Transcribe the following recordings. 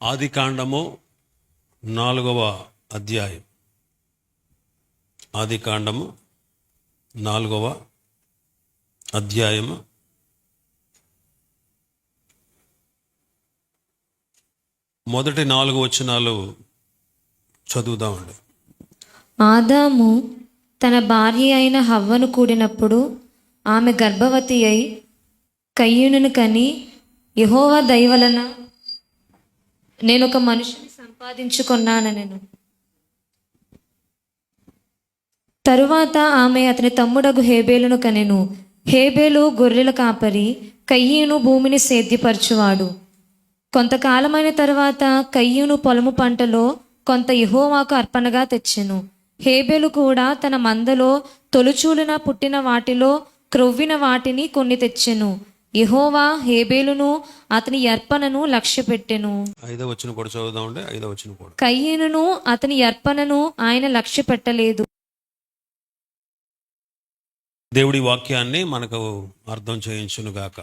ఆదికాండము 4వ అధ్యాయం. ఆదికాండము 4వ అధ్యాయము మొదటి 4 వచనాలు చదువుదామండి. ఆదాము తన భార్య అయిన హవ్వను కూడినప్పుడు ఆమె గర్భవతి అయి కయ్యూనును కని, యెహోవా దయ వలన నేను ఒక మనిషిని సంపాదించుకున్నానెను. తరువాత ఆమె అతని తమ్ముడగు హేబేలును కనెను. హేబేలు గొర్రెల కాపరి, కయ్యూను భూమిని సేద్యపరచువాడు. కొంతకాలమైన తరువాత కయ్యూను పొలము పంటలో కొంత యెహోవాకు అర్పణగా తెచ్చెను. హేబేలు కూడా తన మందలో తొలుచూలున పుట్టిన వాటిలో క్రొవ్విన వాటిని కొన్ని తెచ్చెను. యెహోవా హేబేలును అతని అర్పణను లక్ష్యపెట్టెను. 5వ వచనం కూడా చదువుదామండి. 5వ వచనం కూడా. కయ్యూనును అతని అర్పణను ఆయన లక్ష్య పెట్టలేదు. దేవుడి వాక్యాన్ని మనకు అర్థం చేయించునుగాక.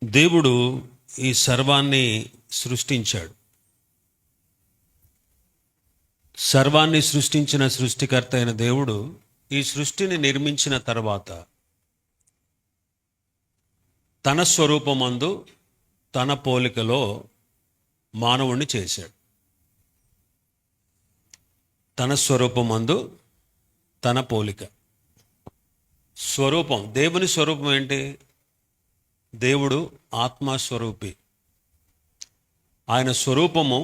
దేవుడు ఈ సర్వాన్ని సృష్టించాడు. సర్వాన్ని సృష్టించిన సృష్టికర్త అయిన దేవుడు ఈ సృష్టిని నిర్మించిన తర్వాత తన స్వరూపమందు తన పోలికలో మానవుణ్ణి చేశాడు. తన స్వరూపమందు తన పోలిక. స్వరూపం, దేవుని స్వరూపం ఏంటి? దేవుడు ఆత్మస్వరూపి. ఆయన స్వరూపము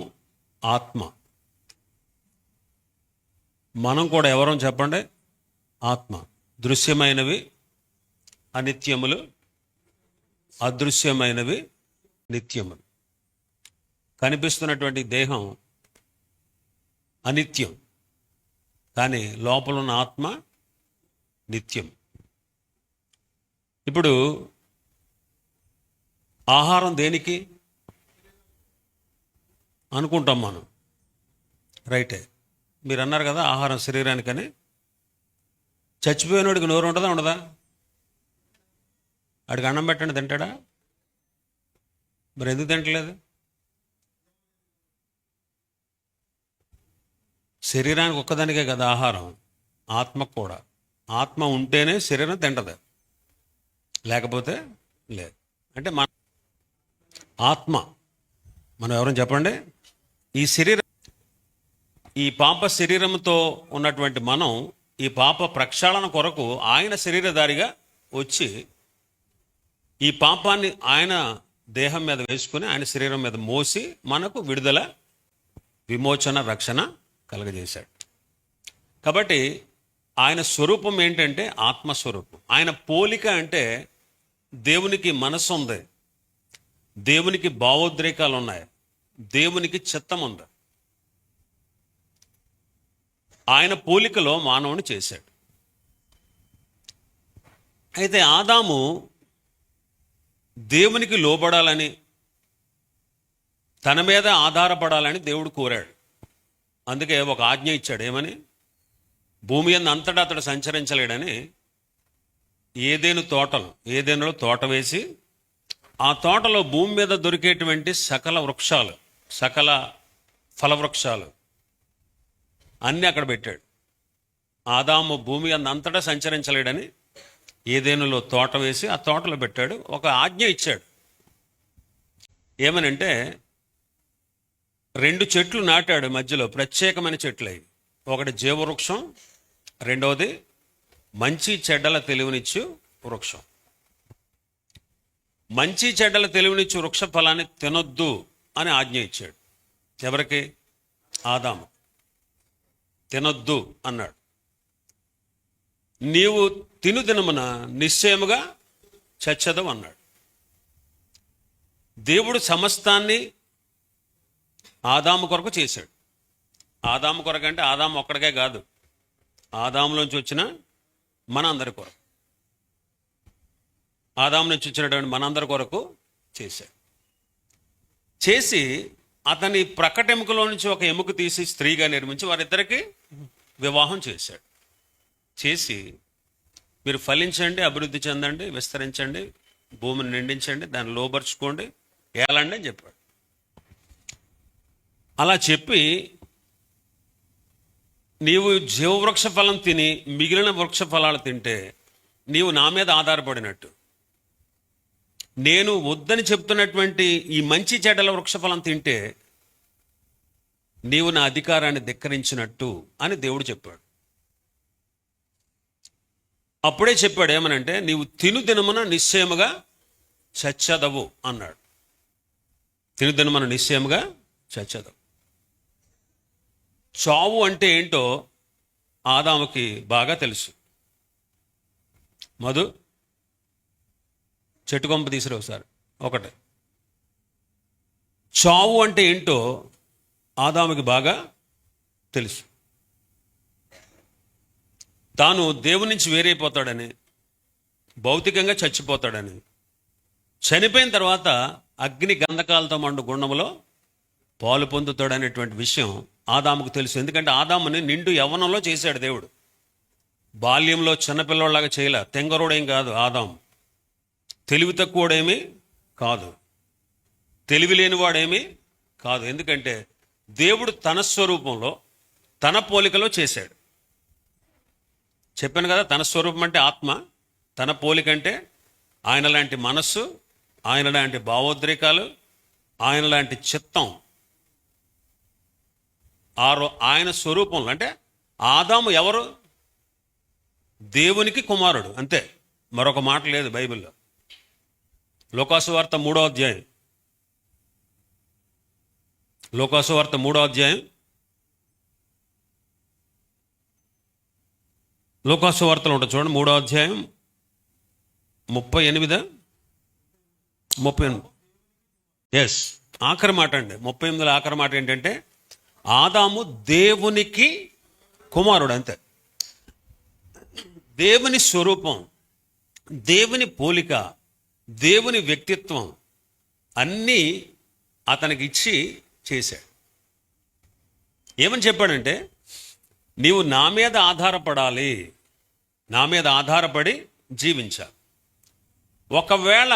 ఆత్మ. మనం కూడా ఎవరం చెప్పండి? ఆత్మ. దృశ్యమైనవి అనిత్యములు, అదృశ్యమైనవి నిత్యములు. కనిపిస్తున్నటువంటి దేహం అనిత్యం, కానీ లోపల ఉన్న ఆత్మ నిత్యం. ఇప్పుడు ఆహారం దేనికి అనుకుంటాం మనం? రైటే, మీరు అన్నారు కదా ఆహారం శరీరానికని. చచ్చిపోయినోడికి నోరు ఉంటుందా ఉండదా? వాడికి అన్నం పెట్టండి తింటాడా? మరి ఎందుకు తింటలేదు? శరీరానికి ఒక్కదానికే కదా ఆహారం, ఆత్మకు కూడా. ఆత్మ ఉంటేనే శరీరం తింటది, లేకపోతే లేదు. అంటే మన ఆత్మ, మనం ఎవరైనా చెప్పండి, ఈ శరీరం, ఈ పాప శరీరంతో ఉన్నటువంటి మనం ఈ పాప ప్రక్షాళన కొరకు ఆయన శరీరధారిగా వచ్చి ఈ పాపాన్ని ఆయన దేహం మీద వేసుకుని ఆయన శరీరం మీద మోసి మనకు విడుదల, విమోచన, రక్షణ కలగజేశాడు. కాబట్టి ఆయన స్వరూపం ఏంటంటే ఆత్మస్వరూపం. ఆయన పోలిక అంటే దేవునికి మనస్సు ఉంది, దేవునికి భావోద్రేకాలు ఉన్నాయి, దేవునికి చిత్తం ఉంది. ఆయన పోలికలో మానవుని చేశాడు. అయితే ఆదాము దేవునికి లోబడాలని, తన మీద ఆధారపడాలని దేవుడు కోరాడు. అందుకే ఒక ఆజ్ఞ ఇచ్చాడు. ఏమని? భూమి అంతటా అతడు సంచరించలేడని ఏదేనులో తోట వేసి ఆ తోటలో భూమి మీద దొరికేటువంటి సకల వృక్షాలు, సకల ఫలవృక్షాలు అన్నీ అక్కడ పెట్టాడు. ఆదాము భూమి అంతటా సంచరించలేడని ఏదేనులో తోట వేసి ఆ తోటలో పెట్టాడు. ఒక ఆజ్ఞ ఇచ్చాడు. ఏమనంటే 2 చెట్లు నాటాడు మధ్యలో, ప్రత్యేకమైన చెట్లు అవి. ఒకటి జీవవృక్షం, రెండవది మంచి చెడ్డల తెలివినిచ్చు వృక్షం. మంచి చెడ్డల తెలివినిచ్చు వృక్ష ఫలాన్ని తినొద్దు అని ఆజ్ఞ ఇచ్చాడు. ఎవరికి? ఆదాము. తినొద్దు అన్నాడు. నీవు తిను దినమున నిశ్చయముగా చచ్చదు అన్నాడు. దేవుడు సమస్తాన్ని ఆదాము కొరకు చేశాడు. ఆదాము కొరకు అంటే ఆదాము ఒక్కడికే కాదు, ఆదాములోంచి వచ్చిన మన అందరి కొరకు, ఆదాము నుంచి వచ్చినటువంటి మనందరి కొరకు చేశాడు. చేసి అతని ప్రకటెముకలో నుంచి ఒక ఎముక తీసి స్త్రీగా నిర్మించి వారిద్దరికి వివాహం చేశాడు. చేసి మీరు ఫలించండి, అభివృద్ధి చెందండి, విస్తరించండి, భూమిని నిండించండి, దాన్ని లోబర్చుకోండి, ఏలండి అని చెప్పాడు. అలా చెప్పి నీవు జీవవృక్ష ఫలం తిని మిగిలిన వృక్ష ఫలాలు తింటే నీవు నా మీద ఆధారపడినట్టు, నేను వద్దని చెప్తున్నటువంటి ఈ మంచి చెడ్డల వృక్షఫలం తింటే నీవు నా అధికారాన్ని ధిక్కరించినట్టు అని దేవుడు చెప్పాడు. అప్పుడే చెప్పాడు ఏమనంటే, నీవు తిను దినమున నిశ్చయముగా చచ్చెదవు అన్నాడు. తిను దినమున నిశ్చయముగా చచ్చెదవు. చావు అంటే ఏంటో ఆదాముకి బాగా తెలుసు. మధు చెట్టు కొంప తీసిరా ఒకసారి. ఒకటి, చావు అంటే ఏంటో ఆదాముకి బాగా తెలుసు. తాను దేవుని నుంచి వేరైపోతాడని, భౌతికంగా చచ్చిపోతాడని, చనిపోయిన తర్వాత అగ్ని గంధకాలతో మండు గుండంలో పాలు పొందుతాడనేటువంటి విషయం ఆదాముకు తెలుసు. ఎందుకంటే ఆదాముని నిండు యవ్వనంలో చేశాడు దేవుడు. బాల్యంలో చిన్నపిల్లవాళ్ళలాగా చేయలే. తెంగరోడేం కాదు ఆదాము, తెలివి తక్కువడేమీ కాదు, తెలివి లేనివాడేమీ కాదు. ఎందుకంటే దేవుడు తన స్వరూపంలో తన పోలికలో చేశాడు. చెప్పాను కదా, తన స్వరూపం అంటే ఆత్మ, తన పోలిక అంటే ఆయన లాంటి మనస్సు, ఆయన లాంటి భావోద్రేకాలు, ఆయన లాంటి చిత్తం. ఆయన స్వరూపంలో అంటే ఆదాము ఎవరు? దేవునికి కుమారుడు, అంతే, మరొక మాట లేదు బైబిల్లో. లోకాసువార్త 3వ అధ్యాయం, లోకాసువార్త 3వ అధ్యాయం, లోకాసువార్తలో ఉంటుంది చూడండి, 3వ అధ్యాయం 38, 38. ఎస్, ఆఖరి మాట అండి, 38లో ఆఖరి మాట ఏంటంటే ఆదాము దేవునికి కుమారుడు, అంతే. దేవుని స్వరూపం, దేవుని పోలిక, దేవుని వ్యక్తిత్వం అన్నీ అతనికి ఇచ్చి చేశాడు. ఏమని చెప్పాడంటే, నీవు నా మీద ఆధారపడాలి, నా మీద ఆధారపడి జీవించాలి. ఒకవేళ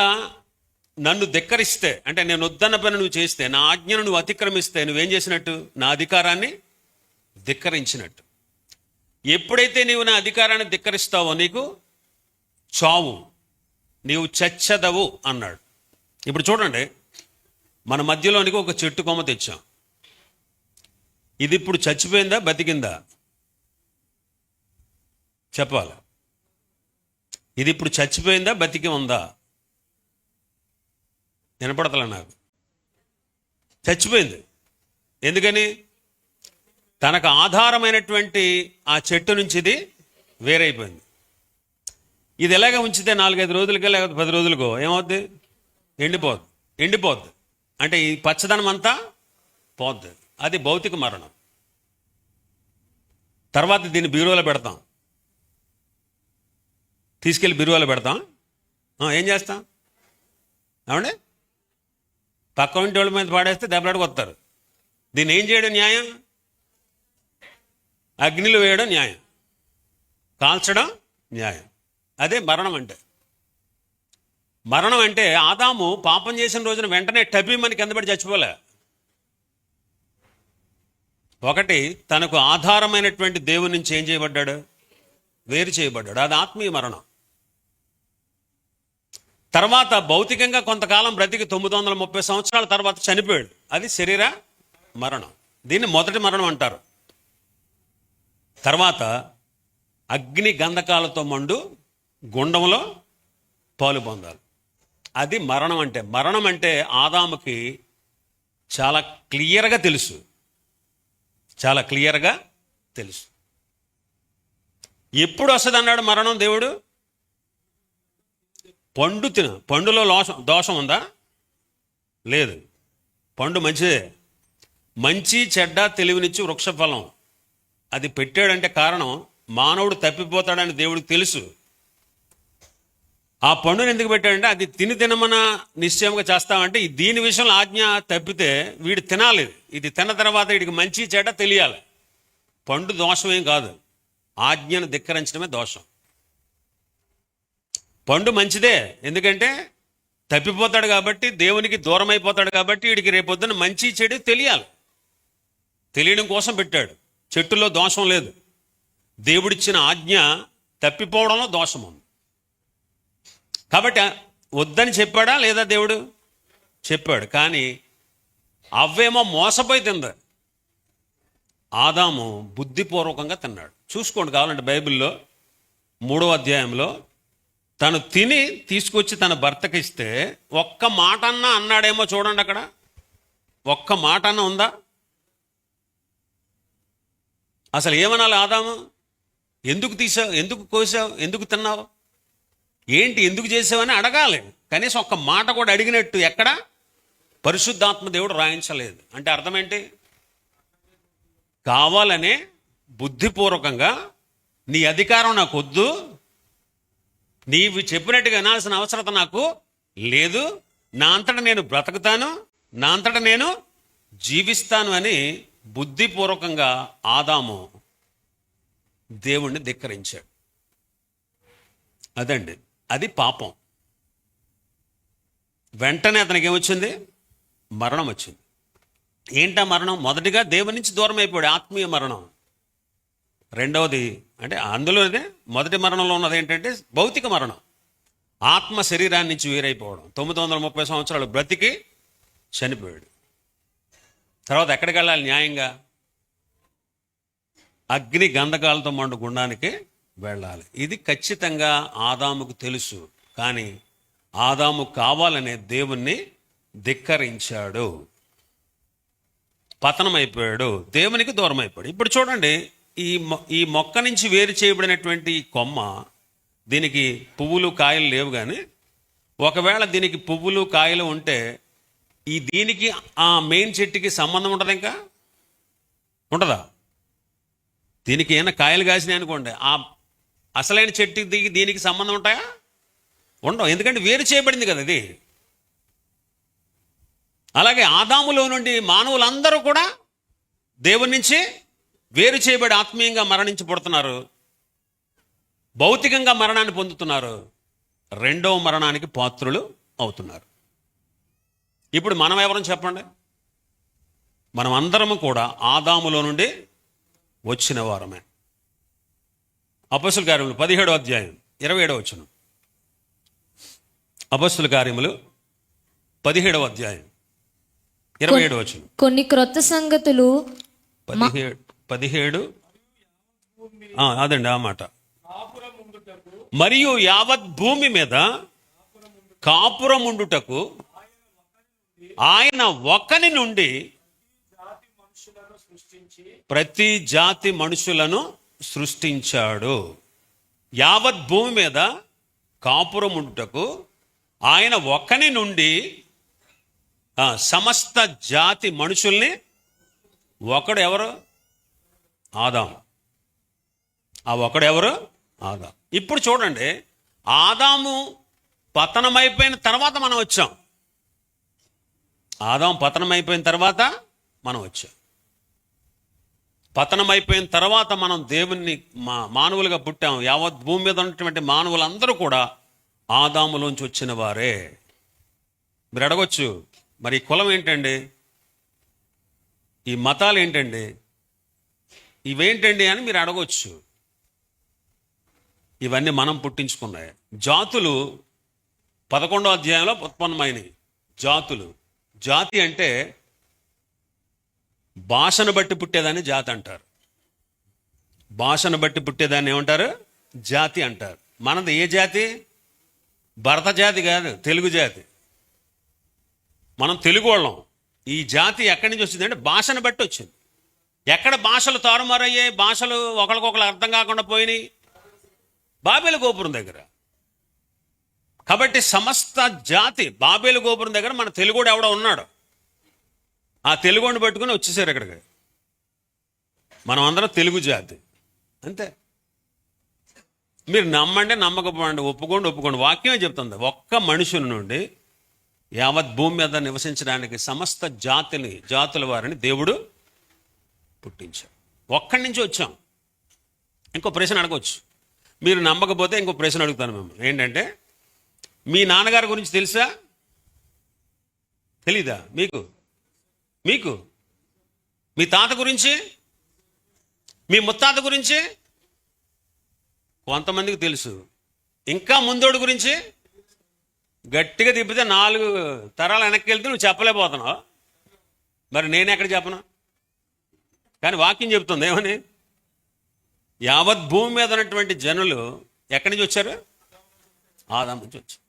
నన్ను ధిక్కరిస్తే, అంటే నేను వద్దన్న పని నువ్వు చేస్తే, నా ఆజ్ఞను నువ్వు అతిక్రమిస్తే నువ్వేం చేసినట్టు? నా అధికారాన్ని ధిక్కరించినట్టు. ఎప్పుడైతే నీవు నా అధికారాన్ని ధిక్కరిస్తావో నీకు చావు, నీవు చచ్చెదవు అన్నాడు. ఇప్పుడు చూడండి, మన మధ్యలోనికి ఒక చెట్టు కొమ్మ తెచ్చాం. ఇది ఇప్పుడు చచ్చిపోయిందా బతికిందా చెప్పాలి. ఇది ఇప్పుడు చచ్చిపోయిందా బతికి ఉందా? వినపడతలే నాకు. చచ్చిపోయింది. ఎందుకని? తనకు ఆధారమైనటువంటి ఆ చెట్టు నుంచి ఇది వేరైపోయింది. ఇది ఎలాగ ఉంచితే 4-5 రోజులకో లేకపోతే 10 రోజులకో ఏమవుద్ది? ఎండిపోద్ది. అంటే ఈ పచ్చదనం అంతా పోద్ది. అది భౌతిక మరణం. తర్వాత దీన్ని బీరువాలో పెడతాం, తీసుకెళ్ళి బీరువాలో పెడతాం. ఏం చేస్తాం? ఏమండి, పక్క ఇంటి వాళ్ళ మీద పాడేస్తే దెబ్బలాడికి వస్తారు. దీన్ని ఏం చేయడం న్యాయం? అగ్నిలో వేయడం న్యాయం, కాల్చడం న్యాయం. అదే మరణం అంటే. మరణం అంటే ఆదాము పాపం చేసిన రోజున వెంటనే టపీమని కింద పడి చచ్చిపోలే. ఒకటి, తనకు ఆధారమైనటువంటి దేవుని నుంచి ఏం చేయబడ్డాడు? వేరు చేయబడ్డాడు. అది ఆత్మీయ మరణం. తర్వాత భౌతికంగా కొంతకాలం బ్రతికి 930 సంవత్సరాల తర్వాత చనిపోయాడు. అది శరీర మరణం. దీన్ని మొదటి మరణం అంటారు. తర్వాత అగ్ని గంధకాలతో మండు గుండంలో పాలు పొందాలి. అది మరణం అంటే. మరణం అంటే ఆదాముకి చాలా క్లియర్గా తెలుసు, చాలా క్లియర్గా తెలుసు. ఎప్పుడు వస్తుంది అన్నాడు మరణం దేవుడు? పండు తిన. పండులో దోషం ఉందా? లేదు. పండు మంచిదే. మంచి చెడ్డ తెలివినిచ్చి వృక్షఫలం అది పెట్టాడంటే కారణం మానవుడు తప్పిపోతాడని దేవుడికి తెలుసు. ఆ పండుని ఎందుకు పెట్టాడంటే అది తినమన నిశ్చయంగా చేస్తామంటే దీని విషయంలో ఆజ్ఞ తప్పితే వీడు తినాలి. ఇది తిన్న తర్వాత వీడికి మంచి చెడ్డ తెలియాలి. పండు దోషం ఏం కాదు, ఆజ్ఞను ధిక్కరించడమే దోషం. పండు మంచిదే, ఎందుకంటే తప్పిపోతాడు కాబట్టి, దేవునికి దూరం అయిపోతాడు కాబట్టి వీడికి రేపొద్దున మంచి చెడు తెలియాలి. తెలియడం కోసం పెట్టాడు. చెట్టులో దోషం లేదు. దేవుడిచ్చిన ఆజ్ఞ తప్పిపోవడంలో దోషం ఉంది. కాబట్టి వద్దని చెప్పాడా లేదా? దేవుడు చెప్పాడు. కానీ అవ్వేమో మోసపోయి తింది. ఆదాము బుద్ధిపూర్వకంగా తిన్నాడు. చూసుకోండి కావాలంటే బైబిల్లో 3వ అధ్యాయంలో తను తిని తీసుకొచ్చి తన భర్తకి ఇస్తే ఒక్క మాట అన్నా అన్నాడేమో చూడండి. అక్కడ ఒక్క మాట అన్నా ఉందా? అసలు ఏమనాలి? ఆదాము ఎందుకు తీసావు, ఎందుకు కోసావు, ఎందుకు తిన్నావు, ఏంటి, ఎందుకు చేసావని అడగాలి. కనీసం ఒక్క మాట కూడా అడిగినట్టు ఎక్కడ పరిశుద్ధాత్మ దేవుడు రాయించలేదు. అంటే అర్థం ఏంటి? కావాలనే బుద్ధిపూర్వకంగా నీ అధికారం నాకు వద్దు, నీవు చెప్పినట్టుగా వినాల్సిన అవసరత నాకు లేదు, నా అంతటా నేను బ్రతుకుతాను, నా అంతటా నేను జీవిస్తాను అని బుద్ధిపూర్వకంగా ఆదాము దేవుణ్ణి ధిక్కరించాడు. అదండి, అది పాపం. వెంటనే అతనికి ఏమొచ్చింది? మరణం వచ్చింది. ఏంటా మరణం? మొదటిగా దేవుని నుంచి దూరం అయిపోయాడు, ఆత్మీయ మరణం. రెండవది అంటే అందులోనే మొదటి మరణంలో ఉన్నది ఏంటంటే భౌతిక మరణం. ఆత్మ శరీరాన్ని నుంచి వేరైపోవడం. 930 సంవత్సరాలు బ్రతికి చనిపోయాడు. తర్వాత ఎక్కడికి వెళ్ళాలి? న్యాయంగా అగ్ని గంధకాలతో మండు గుండానికి వెళ్ళాలి. ఇది ఖచ్చితంగా ఆదాముకు తెలుసు. కానీ ఆదాము కావాలనే దేవుణ్ణి ధిక్కరించాడు, పతనమైపోయాడు, దేవునికి దూరం అయిపోయాడు. ఇప్పుడు చూడండి, ఈ మొక్క నుంచి వేరు చేయబడినటువంటి కొమ్మ, దీనికి పువ్వులు కాయలు లేవు. కానీ ఒకవేళ దీనికి పువ్వులు కాయలు ఉంటే దీనికి ఆ మెయిన్ చెట్టుకి సంబంధం ఉంటుంది? ఇంకా ఉంటుందా? దీనికి ఏమైనా కాయలు కాసినాయి అనుకోండి, ఆ అసలైన చెట్టుకి దీనికి సంబంధం ఉంటాయా? ఉండవు. ఎందుకంటే వేరు చేయబడింది కదా ఇది. అలాగే ఆదాములో నుండి మానవులందరూ కూడా దేవుని నుంచి వేరు చేయబడి ఆత్మీయంగా మరణించి పుడుతున్నారు, భౌతికంగా మరణాన్ని పొందుతున్నారు, రెండవ మరణానికి పాత్రులు అవుతున్నారు. ఇప్పుడు మనం ఎవరని చెప్పండి? మనం అందరము కూడా ఆదాములో నుండి వచ్చిన వారమే. అపొస్తలుల కార్యములు 17వ అధ్యాయం 27వ వచనం. అపొస్తలుల కార్యములు 17వ అధ్యాయం 27వ వచనం. కొన్ని క్రొత్త సంగతులు 17 అదండి ఆ మాట. మరియు యావత్ భూమి మీద కాపురముండుటకు ఆయన ఒకని నుండి ప్రతి జాతి మనుషులను సృష్టించాడు. యావత్ భూమి మీద కాపురముండుటకు ఆయన ఒకని నుండి సమస్త జాతి మనుషుల్ని, ఒకడు ఎవరు? ఆదాం. ఆ ఒకడు ఎవరు? ఆదాం. ఇప్పుడు చూడండి, ఆదాము పతనమైపోయిన తర్వాత మనం వచ్చాం. ఆదాం పతనమైపోయిన తర్వాత మనం వచ్చాం. పతనమైపోయిన తర్వాత మనం దేవుణ్ణి మానవులుగా పుట్టాం. యావత్ భూమి మీద ఉన్నటువంటి మానవులందరూ కూడా ఆదాములోంచి వచ్చిన వారే. మీరు అడగొచ్చు, మరి ఈ కులం ఏంటండి, ఈ మతాలు ఏంటండి, ఇవేంటండి అని మీరు అడగొచ్చు. ఇవన్నీ మనం పుట్టించుకున్నాయి. జాతులు 11వ అధ్యాయంలో ఉత్పన్నమైనవి. జాతులు, జాతి అంటే భాషను బట్టి పుట్టేదాన్ని జాతి అంటారు. భాషను బట్టి పుట్టేదాన్ని ఏమంటారు? జాతి అంటారు. మనది ఏ జాతి? భరత జాతి కాదు, తెలుగు జాతి. మనం తెలుగు వాళ్ళం. ఈ జాతి ఎక్కడి నుంచి వచ్చింది అంటే భాషను బట్టి వచ్చింది. ఎక్కడ భాషలు తారుమారయ్యాయి, భాషలు ఒకరికొకరు అర్థం కాకుండా పోయినాయి? బాబేలు గోపురం దగ్గర. కాబట్టి సమస్త జాతి బాబేలు గోపురం దగ్గర మన తెలుగుడు ఎవడో ఉన్నాడు. ఆ తెలుగుని పట్టుకుని వచ్చేసారు ఇక్కడికి. మనం అందరం తెలుగు జాతి, అంతే. మీరు నమ్మండి, నమ్మకపోండి, ఒప్పుకోండి. వాక్యమే చెప్తుంది, ఒక్క మనుషుల నుండి యావత్ భూమి మీద నివసించడానికి సమస్త జాతుల వారిని దేవుడు పుట్టించాడు. ఒక్కడి నుంచి వచ్చాం. ఇంకో ప్రశ్న అడగవచ్చు. మీరు నమ్మకపోతే ఇంకో ప్రశ్న అడుగుతాను మిమ్మల్ని. ఏంటంటే, మీ నాన్నగారి గురించి తెలుసా? తెలీదా మీకు? మీకు మీ తాత గురించి, మీ ముత్తాత గురించి కొంతమందికి తెలుసు. ఇంకా ముందోడు గురించి గట్టిగా తిప్పితే 4 తరాలు వెనక్కి వెళ్తే నువ్వు చెప్పలేకపోతున్నావు. మరి నేను ఎక్కడ చెప్పను? కానీ వాక్యం చెప్తుంది ఏమని? యావత్ భూమి మీద ఉన్నటువంటి జనులు ఎక్కడి నుంచి వచ్చారు? ఆదాము నుంచి వచ్చారు.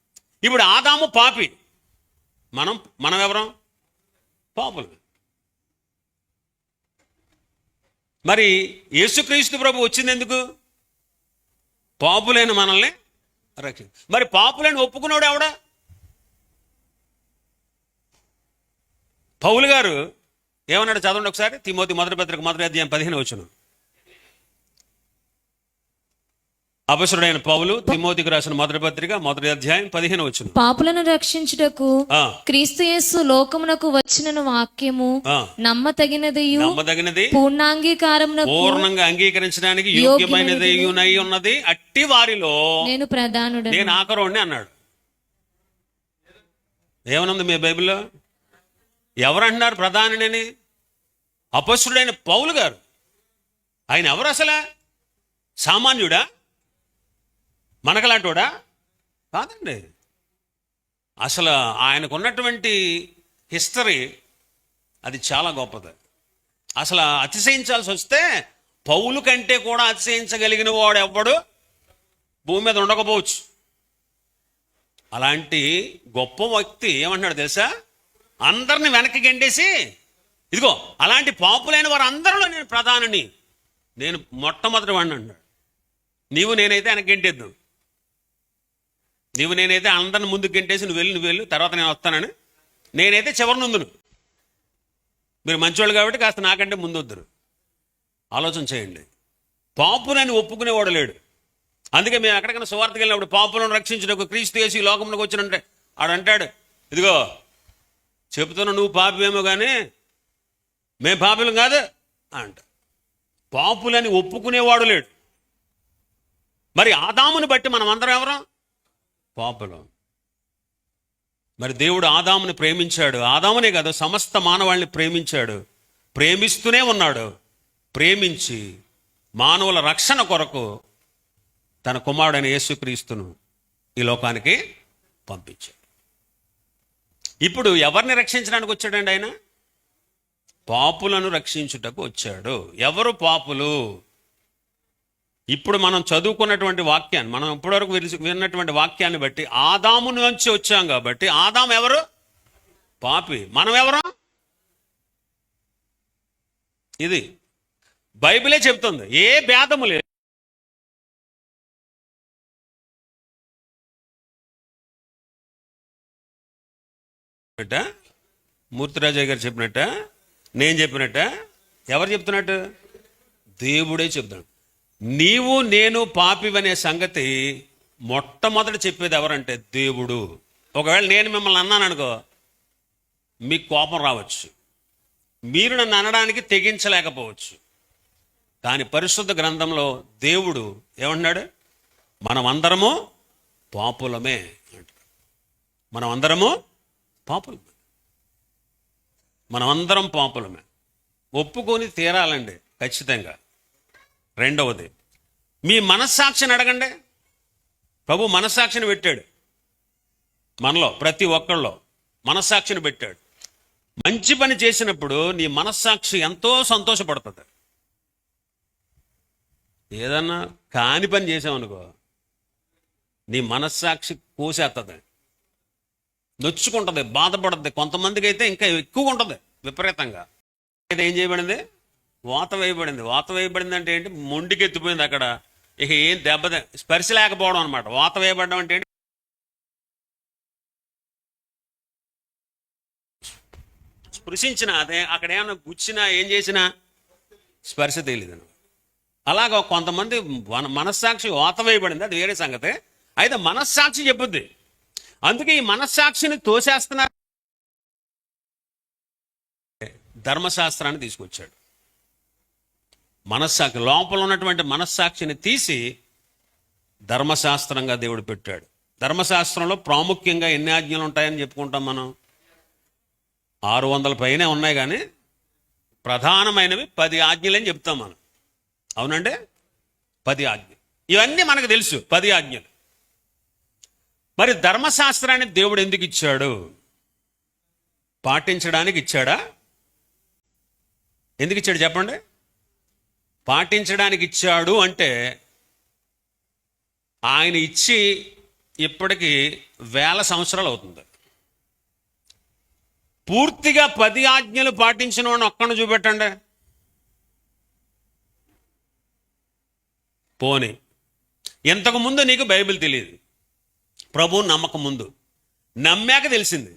ఇప్పుడు ఆదాము పాపి, మనం ఎవరం? పాపులు. మరి యేసుక్రీస్తు ప్రభు వచ్చింది ఎందుకు? పాపులైన మనల్ని రక్షణ. మరి పాపులైన ఒప్పుకున్నాడు ఎవడా? పౌలు గారు ఏమన్నాడు చదవండి ఒకసారి. తిమోతి మొదటి పత్రిక 1వ అధ్యాయం 15వ వచనం. అపొస్తలుడైన పౌలు తిమోతికి రాసిన మొదటి పత్రిక 1వ అధ్యాయం 15వ వచనం. పాపులను రక్షించుటకు క్రీస్తు యేసు లోకమునకు వచ్చిన వాక్యము నమ్మదగినది, పూర్ణంగా అంగీకరించడానికి యోగ్యమైనది ఉన్నది. అట్టి వారిలో నేను ప్రధానుడు, నేను ఆఖరుణ్ణి అన్నాడు. ఏమనుంది మీ బైబిల్లో? ఎవరంటున్నారు ప్రధానుడని? అపొస్తలుడైన పౌలు గారు. ఆయన ఎవరు అసలు? సామాన్యుడా? మనకలాంటోడా? కాదండి. అసలు ఆయనకున్నటువంటి హిస్టరీ అది చాలా గొప్పది. అసలు అతిశయించాల్సి వస్తే పౌలు కంటే కూడా అతిశయించగలిగిన వాడు ఎవ్వడు భూమి మీద ఉండకపోవచ్చు. అలాంటి గొప్ప వ్యక్తి ఏమంటున్నాడు తెలుసా? అందరిని వెనక్కి గెంటేసి, ఇదిగో అలాంటి పాపులైన వారు అందరిలో నేను ప్రధానిని, నేను మొట్టమొదటి వాడిని అన్నాడు. నీవు నేనైతే వెనక్కి గెంటేద్దాం. నీవు నేనైతే అందరిని ముందుకు గెంటేసి నువ్వు వెళ్ళు, తర్వాత నేను వస్తానని. నేనైతే చివరి నుందును. మీరు మంచివాళ్ళు కాబట్టి కాస్త నాకంటే ముందు వద్దురు. ఆలోచన చేయండి. పాపులని ఒప్పుకునేవాడు లేడు. అందుకే మేము ఎక్కడికైనా సువార్తకి వెళ్ళినప్పుడు పాపులను రక్షించడానికి క్రీస్తు యేసు ఈ లోకంలోకి వచ్చినంటే ఆడంటాడు, ఇదిగో చెబుతున్నా నువ్వు పాపివేమో కానీ మేము పాపులం కాదు అంట. పాపులని ఒప్పుకునేవాడు లేడు. మరి ఆదాముని బట్టి మనం అందరం ఎవరం? పాపులం. మరి దేవుడు ఆదాముని ప్రేమించాడు. ఆదామునే కాదు, సమస్త మానవాళ్ళని ప్రేమించాడు. ప్రేమిస్తూనే ఉన్నాడు. ప్రేమించి మానవుల రక్షణ కొరకు తన కుమారుడైన యేసుక్రీస్తును ఈ లోకానికి పంపించాడు. ఇప్పుడు ఎవరిని రక్షించడానికి వచ్చాడండి ఆయన? పాపులను రక్షించుటకు వచ్చాడు. ఎవరు పాపులు? ఇప్పుడు మనం చదువుకున్నటువంటి వాక్యాన్ని, మనం ఇప్పటివరకు విన్నటువంటి వాక్యాన్ని బట్టి ఆదాము నుంచి వచ్చాం కాబట్టి ఆదాము ఎవరు? పాపి. మనం ఎవరు? ఇది బైబిలే చెప్తుంది. ఏ భేదము లేదు. మూర్తిరాజయ్య గారు చెప్పినట్ట, నేను చెప్పినట్ట, ఎవరు చెప్తున్నట్టు? దేవుడే చెప్తున్నాడు. నీవు నేను పాపివనే సంగతి మొట్టమొదటి చెప్పేది ఎవరంటే దేవుడు. ఒకవేళ నేను మిమ్మల్ని అన్నాను అనుకో, మీకు కోపం రావచ్చు, మీరు నన్ను అనడానికి తెగించలేకపోవచ్చు. కానీ పరిశుద్ధ గ్రంథంలో దేవుడు ఏమంటున్నాడు? మనమందరము పాపులమే అంటాడు. మనమందరము పాపులమే. మనమందరం పాపులమే. ఒప్పుకొని తీరాలండి ఖచ్చితంగా. రెండవది, మీ మనస్సాక్షిని అడగండి. ప్రభు మనస్సాక్షిని పెట్టాడు మనలో, ప్రతి ఒక్కళ్ళలో మనస్సాక్షిని పెట్టాడు. మంచి పని చేసినప్పుడు నీ మనస్సాక్షి ఎంతో సంతోషపడుతుంది. ఏదన్నా కాని పని చేసావనుకో, నీ మనస్సాక్షి కోసేస్తుంది, నొచ్చుకుంటుంది, బాధపడుతుంది. కొంతమందికి అయితే ఇంకా ఎక్కువ ఉంటుంది విపరీతంగా. అయితే ఏం చేయబడింది? వాత వేయబడింది. వాత వేయబడింది అంటే ఏంటి? మొండికి ఎత్తిపోయింది అక్కడ. ఇక ఏం స్పర్శ లేకపోవడం అనమాట. వాత వేయబడడం అంటే ఏంటి? స్పృశించిన అదే, అక్కడ ఏమైనా గుచ్చినా ఏం చేసినా స్పర్శ తెలియదు. అలాగా కొంతమంది మనస్సాక్షి వాత వేయబడింది, అది వేరే సంగతి. అయితే మనస్సాక్షి చెప్పుద్ది. అందుకే ఈ మనస్సాక్షిని తోసేస్తున్నారు. ధర్మశాస్త్రాన్ని తీసుకొచ్చాడు. మనస్సాక్షి, లోపల ఉన్నటువంటి మనస్సాక్షిని తీసి ధర్మశాస్త్రంగా దేవుడు పెట్టాడు. ధర్మశాస్త్రంలో ప్రాముఖ్యంగా ఎన్ని ఆజ్ఞలు ఉంటాయని చెప్పుకుంటాం మనం? 600 పైనే ఉన్నాయి, కానీ ప్రధానమైనవి 10 ఆజ్ఞలని చెప్తాం మనం. అవునండి, 10 ఆజ్ఞలు. ఇవన్నీ మనకు తెలుసు, 10 ఆజ్ఞలు. మరి ధర్మశాస్త్రాన్ని దేవుడు ఎందుకు ఇచ్చాడు? పాటించడానికి ఇచ్చాడా? ఎందుకు ఇచ్చాడు చెప్పండి? పాటించడానికి ఇచ్చాడు అంటే ఆయన ఇచ్చి ఇప్పటికి 1000 సంవత్సరాలు అవుతుంది. పూర్తిగా 10 ఆజ్ఞలు పాటించిన వాడిని ఒక్కడిని చూపెట్టండి. పోనీ ఇంతకు ముందు నీకు బైబిల్ తెలియదు, ప్రభువు నమ్మకం ముందు, నమ్మాక తెలిసింది.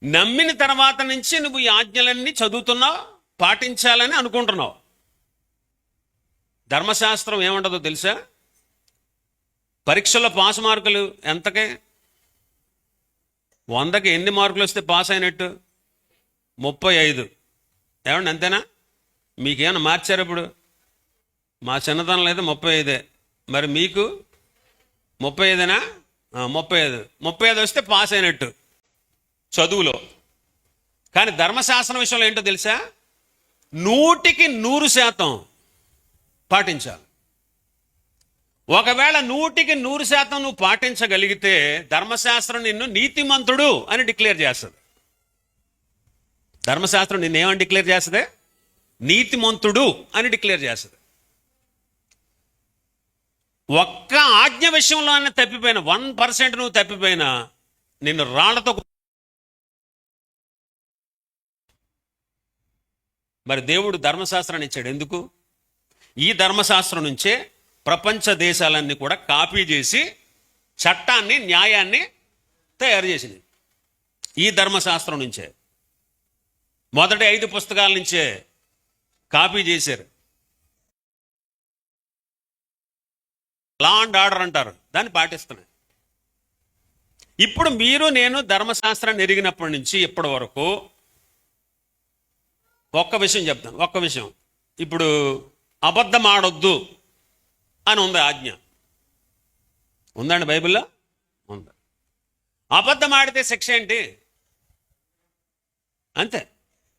నమ్మిన తర్వాత నుంచి నువ్వు ఈ ఆజ్ఞలన్నీ చదువుతున్నావు, పాటించాలని అనుకుంటున్నావు. ధర్మశాస్త్రం ఏమంటుందో తెలుసా? పరీక్షల్లో పాస్ మార్కులు ఎంతకే? 100కి ఎన్ని మార్కులు వస్తే పాస్ అయినట్టు? 35. ఏమండి, అంతేనా? మీకేమైనా మార్చారు ఇప్పుడు? మా చిన్నతనంలో అయితే 35. మరి మీకు 35ఏనా? 35 వస్తే పాస్ అయినట్టు చదువులో. కానీ ధర్మశాస్త్రం విషయంలో ఏంటో తెలుసా? 100కి 100% పాటించాలి. ఒకవేళ 100కి 100% నువ్వు పాటించగలిగితే ధర్మశాస్త్రం నిన్ను నీతిమంతుడు అని డిక్లేర్ చేస్తుంది. ధర్మశాస్త్రం నిన్నేమని డిక్లేర్ చేస్తుంది? నీతిమంతుడు అని డిక్లేర్ చేస్తుంది. ఒక్క ఆజ్ఞ విషయంలో తప్పిపోయినా, 1% నువ్వు తప్పిపోయినా నిన్ను రాళ్లతో. మరి దేవుడు ధర్మశాస్త్రాన్ని ఇచ్చాడు ఎందుకు? ఈ ధర్మశాస్త్రం నుంచే ప్రపంచ దేశాలన్నీ కూడా కాపీ చేసి చట్టాన్ని, న్యాయాన్ని తయారు చేసింది. ఈ ధర్మశాస్త్రం నుంచే మొదటి 5 పుస్తకాల నుంచే కాపీ చేశారు. లా అండ్ ఆర్డర్ అంటారు, దాన్ని పాటిస్తున్నాయి. ఇప్పుడు మీరు నేను ధర్మశాస్త్రాన్ని ఎరిగినప్పటి నుంచి ఇప్పటి వరకు ఒక్క విషయం చెప్తాను. ఒక్క విషయం, ఇప్పుడు అబద్ధం ఆడొద్దు అని ఉంది ఆజ్ఞ. ఉందండి బైబిల్లో? ఉంది. అబద్ధం ఆడితే శిక్ష ఏంటి? అంతే,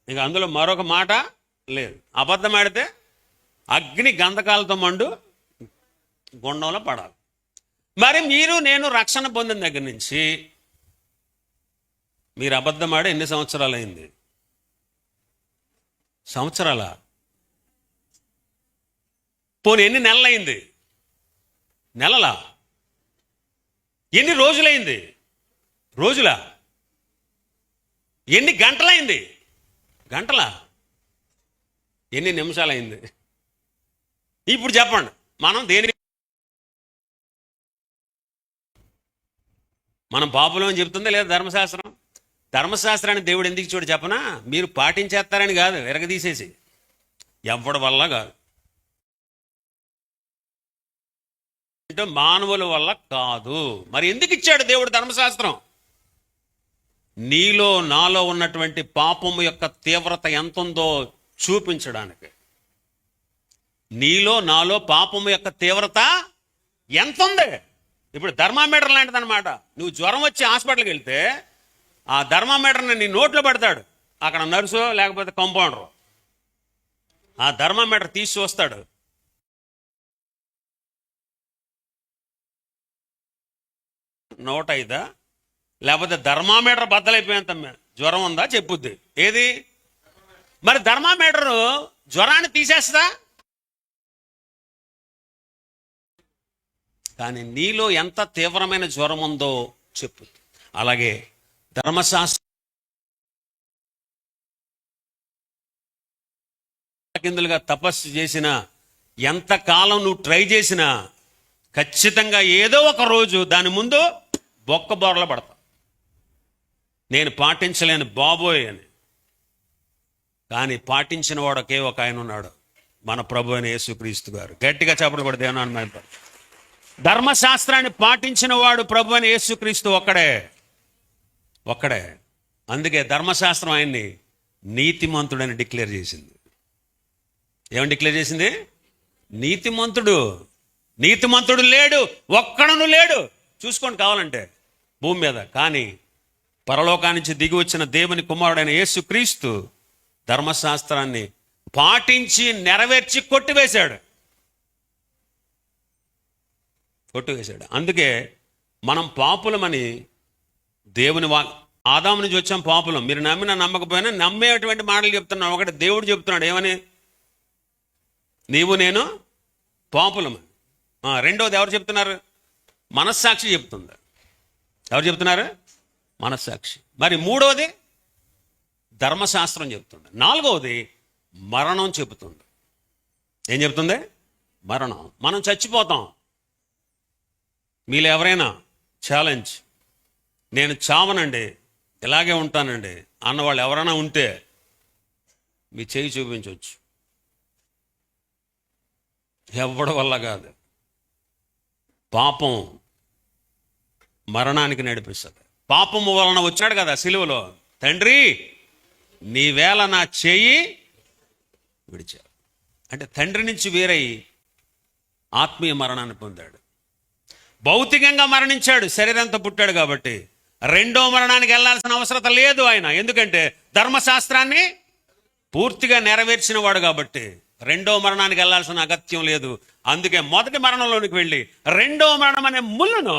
ఇక అందులో మరొక మాట లేదు. అబద్ధం ఆడితే అగ్ని గంధకాలతో మండు గుండంలో పడాలి. మరి మీరు నేను రక్షణ పొందిన దగ్గర నుంచి మీరు అబద్ధం ఆడి ఎన్ని సంవత్సరాలు అయింది? సంవత్సరాలా? పోనీ ఎన్ని నెలలైంది? నెలలా? ఎన్ని రోజులైంది? రోజులా? ఎన్ని గంటలైంది? గంటలా? ఎన్ని నిమిషాలైంది? ఇప్పుడు చెప్పండి, మనం దేని మనం పాపులం అని చెప్తుందా లేదా ధర్మశాస్త్రం? ధర్మశాస్త్రాన్ని దేవుడు ఎందుకు చూడు చెప్పనా? మీరు పాటించేస్తారని కాదు, ఎరగదీసేసి, ఎవడి వల్ల కాదు, అంటే మానవుల వల్ల కాదు. మరి ఎందుకు ఇచ్చాడు దేవుడు ధర్మశాస్త్రం? నీలో నాలో ఉన్నటువంటి పాపము యొక్క తీవ్రత ఎంత ఉందో చూపించడానికి. నీలో నాలో పాపము యొక్క తీవ్రత ఎంత ఉంది? ఇప్పుడు థర్మామీటర్ లాంటిది అనమాట. నువ్వు జ్వరం వచ్చి హాస్పిటల్కి వెళ్తే ఆ థర్మామీటర్ని నీ నోట్లో పెడతాడు అక్కడ నర్సు లేకపోతే కాంపౌండరు. ఆ థర్మామీటర్ తీసి వస్తాడు, 105 లేకపోతే థర్మామీటర్ బద్దలైపోయేంత జ్వరం ఉందా చెప్పుద్ది. ఏది? మరి థర్మామీటరు జ్వరాన్ని తీసేస్తా, కానీ నీలో ఎంత తీవ్రమైన జ్వరం ఉందో చెప్పుద్ది. అలాగే ధర్మశాస్త్రం కిందులుగా తపస్సు చేసిన, ఎంతకాలం నువ్వు ట్రై చేసినా ఖచ్చితంగా ఏదో ఒక రోజు దాని ముందు బొక్కబోరలో పడతా. నేను పాటించలేను బాబోయ్ అని. కానీ పాటించిన వాడు ఒకే ఒక ఆయన ఉన్నాడు, మన ప్రభు అయిన యేసుక్రీస్తు గారు. గట్టిగా చప్పట్లు కొడితే ఏమన్నా? ధర్మశాస్త్రాన్ని పాటించిన వాడు ప్రభు అయిన యేసుక్రీస్తు ఒక్కడే. అందుకే ధర్మశాస్త్రం ఆయన్ని నీతిమంతుడని డిక్లేర్ చేసింది. ఏమని డిక్లేర్ చేసింది? నీతిమంతుడు. నీతిమంతుడు లేడు, ఒక్కడను లేడు. చూసుకోండి కావాలంటే, భూమి మీద. కానీ పరలోకానికి దిగి వచ్చిన దేవుని కుమారుడైన యేసుక్రీస్తు ధర్మశాస్త్రాన్ని పాటించి నెరవేర్చి కొట్టివేశాడు. అందుకే మనం పాపులమని దేవుని ఆదాము నుంచి వచ్చాం పాపులం. మీరు నమ్మినా నమ్మకపోయినా నమ్మేటువంటి మాటలు చెప్తున్నాం. ఒకటి దేవుడు చెప్తున్నాడు ఏమని, నీవు నేను పాపులమని. రెండోది ఎవరు చెప్తున్నారు? మనస్సాక్షి చెప్తుంది. ఎవరు చెప్తున్నారు? మనస్సాక్షి. మరి మూడోది ధర్మశాస్త్రం చెప్తుంది. నాలుగవది మరణం చెబుతుంది. ఏం చెప్తుంది? మరణం. మనం చచ్చిపోతాం. మీలో ఎవరైనా ఛాలెంజ్, నేను చావనండి ఇలాగే ఉంటానండి అన్నవాళ్ళు ఎవరైనా ఉంటే మీ చేయి చూపించవచ్చు. ఎవడి వల్ల కాదు. పాపం మరణానికి నడిపిస్తుంది. పాపము వలన వచ్చాడు కదా సిలువలో, తండ్రి నీవేళ నా చేయి విడిచారు అంటే తండ్రి నుంచి వేరై ఆత్మీయ మరణాన్ని పొందాడు. భౌతికంగా మరణించాడు, శరీరంతో పుట్టాడు కాబట్టి. రెండో మరణానికి వెళ్ళాల్సిన అవసరం లేదు ఆయన. ఎందుకంటే ధర్మశాస్త్రాన్ని పూర్తిగా నెరవేర్చిన వాడు కాబట్టి రెండో మరణానికి వెళ్ళాల్సిన అగత్యం లేదు. అందుకే మొదటి మరణంలోనికి వెళ్ళి రెండో మరణం అనే ముళ్ళను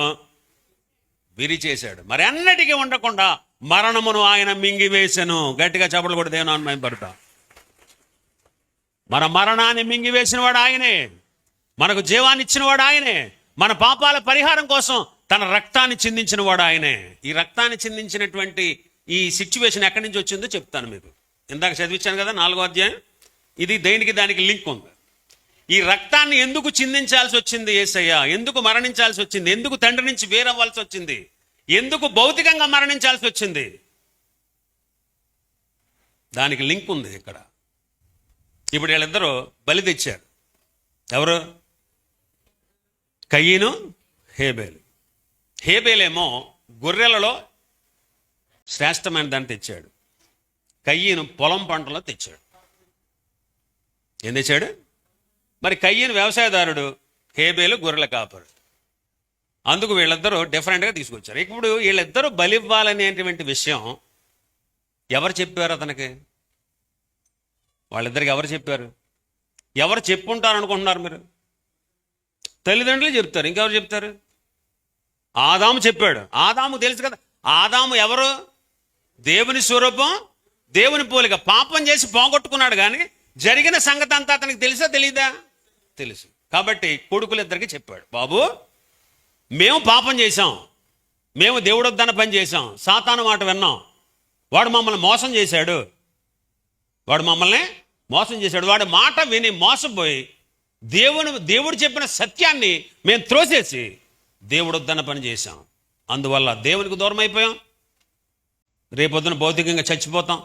విరిచేశాడు. మరి అన్నిటికీ ఉండకుండా మరణమును ఆయన మింగివేశాను. గట్టిగా చప్పట్లు కూడా దేవుని నామమున మహిమపడతా. మన మరణాన్ని మింగివేసిన వాడు ఆయనే. మనకు జీవాన్ని ఇచ్చిన వాడు ఆయనే. మన పాపాల పరిహారం కోసం తన రక్తాన్ని చిందించిన వాడు ఆయనే. ఈ రక్తాన్ని చిందించినటువంటి ఈ సిచ్యువేషన్ ఎక్కడి నుంచి వచ్చిందో చెప్తాను మీకు. ఇందాక చదివించాను కదా 4వ అధ్యాయం. ఇది దేనికి దానికి లింక్ ఉంది. ఈ రక్తాన్ని ఎందుకు చిందించాల్సి వచ్చింది యేసయ్య? ఎందుకు మరణించాల్సి వచ్చింది? ఎందుకు తండ్రి నుంచి వేరవ్వాల్సి వచ్చింది? ఎందుకు భౌతికంగా మరణించాల్సి వచ్చింది? దానికి లింక్ ఉంది ఇక్కడ. ఇప్పుడు వీళ్ళిద్దరూ బలి తెచ్చారు. ఎవరు? కయ్యను, హేబేలు. హేబేలేమో గొర్రెలలో శ్రేష్టమైన దాన్ని తెచ్చాడు. కయ్యను పొలం పంటలో తెచ్చాడు. ఏం తెచ్చాడు? మరి కయ్యను వ్యవసాయదారుడు, హేబేలు గొర్రెల కాపరు. అందుకు వీళ్ళిద్దరూ డిఫరెంట్గా తీసుకొచ్చారు. ఇప్పుడు వీళ్ళిద్దరూ బలి ఇవ్వాలనేటువంటి విషయం ఎవరు చెప్పారు అతనికి? వాళ్ళిద్దరికి ఎవరు చెప్పారు? ఎవరు చెప్పుంటారు అనుకుంటున్నారు మీరు? తల్లిదండ్రులు చెప్తారు. ఇంకెవరు చెప్తారు? ఆదాము చెప్పాడు. ఆదాము తెలుసు కదా. ఆదాము ఎవరు? దేవుని స్వరూపం, దేవుని పోలిక. పాపం చేసి పోగొట్టుకున్నాడు, కానీ జరిగిన సంగతి అంతా అతనికి తెలుసా తెలీదా? తెలుసు. కాబట్టి కొడుకులిద్దరికి చెప్పాడు, బాబు మేము పాపం చేశాం, మేము దేవుడు వద్దన్న పని చేశాం, సాతాను మాట విన్నాం, వాడు మమ్మల్ని మోసం చేశాడు, వాడి మాట విని మోసపోయి దేవుడు చెప్పిన సత్యాన్ని మేము త్రోసేసి దేవుడు వద్దన్న పని చేశాం. అందువల్ల దేవునికి దూరం అయిపోయాం. రేపొద్దున భౌతికంగా చచ్చిపోతాం,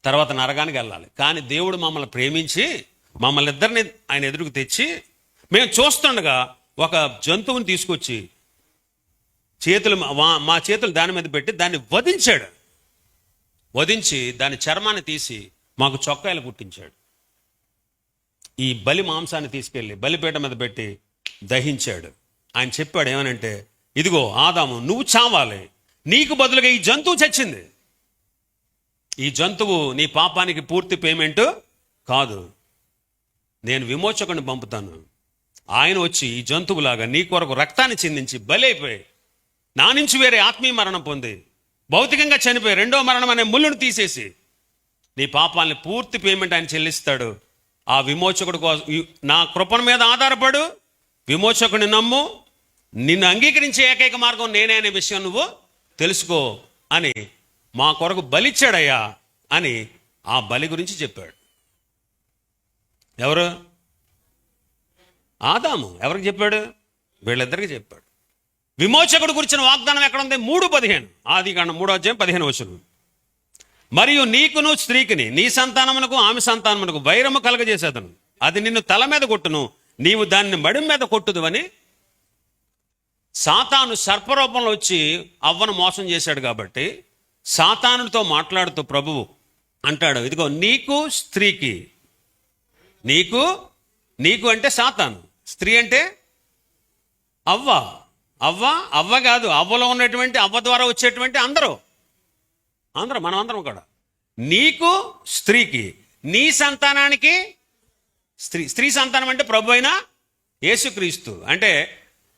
తర్వాత నరకానికి వెళ్ళాలి. కానీ దేవుడు మమ్మల్ని ప్రేమించి మమ్మల్ని ఇద్దరిని ఆయన ఎదురుకు తెచ్చి మేము చూస్తుండగా ఒక జంతువుని తీసుకొచ్చి మా చేతులు దాని మీద పెట్టి దాన్ని వధించాడు. వధించి దాని చర్మాన్ని తీసి మాకు చొక్కాయలు కుట్టించాడు. ఈ బలి మాంసాన్ని తీసుకెళ్ళి బలిపీఠ మీద పెట్టి దహించాడు. ఆయన చెప్పాడు ఏమనంటే, ఇదిగో ఆదాము నువ్వు చావాలి, నీకు బదులుగా ఈ జంతువు చచ్చింది. ఈ జంతువు నీ పాపానికి పూర్తి పేమెంట్ కాదు, నేను విమోచకుని పంపుతాను. ఆయన వచ్చి ఈ జంతువులాగా నీ కొరకు రక్తాన్ని చిందించి బలి అయిపోయి నా నుంచి వేరే ఆత్మీయ మరణం పొంది భౌతికంగా చనిపోయి రెండో మరణం అనే ముళ్ళును తీసేసి నీ పాపాలని పూర్తి పేమెంట్ ఆయన చెల్లిస్తాడు. ఆ విమోచకుడు కోసం నా కృపణ మీద ఆధారపడు, విమోచకుని నమ్ము, నిన్ను అంగీకరించే ఏకైక మార్గం నేనే అనే విషయం నువ్వు తెలుసుకో అని మా కొరకు బలిచ్చాడయ్యా అని ఆ బలి గురించి చెప్పాడు. ఎవరు? ఆదాము. ఎవరికి చెప్పాడు? వీళ్ళిద్దరికి చెప్పాడు. విమోచకుడు గురించిన వాగ్దానం ఎక్కడ ఉంది? 3:15 ఆదికాండం 3వ అధ్యాయం 15వ వచనం. మరియు నీకును స్త్రీకిని నీ సంతానమునకు ఆమె సంతానమునకు వైరము కలగజేసేదను, అది నిన్ను తల మీద కొట్టును, నీవు దాన్ని మడి మీద కొట్టుదువని. సాతాను సర్పరూపంలో వచ్చి అవ్వను మోసం చేశాడు కాబట్టి సాతానుడితో మాట్లాడుతూ ప్రభువు అంటాడు, ఇదిగో నీకు స్త్రీకి, నీకు అంటే సాతాను, స్త్రీ అంటే అవ్వ. అవ్వ కాదు, అవ్వలో ఉన్నటువంటి అవ్వ ద్వారా వచ్చేటువంటి అందరూ మనం అందరం కూడా. నీకు స్త్రీకి, నీ సంతానానికి స్త్రీ సంతానం అంటే ప్రభు అయిన యేసుక్రీస్తు. అంటే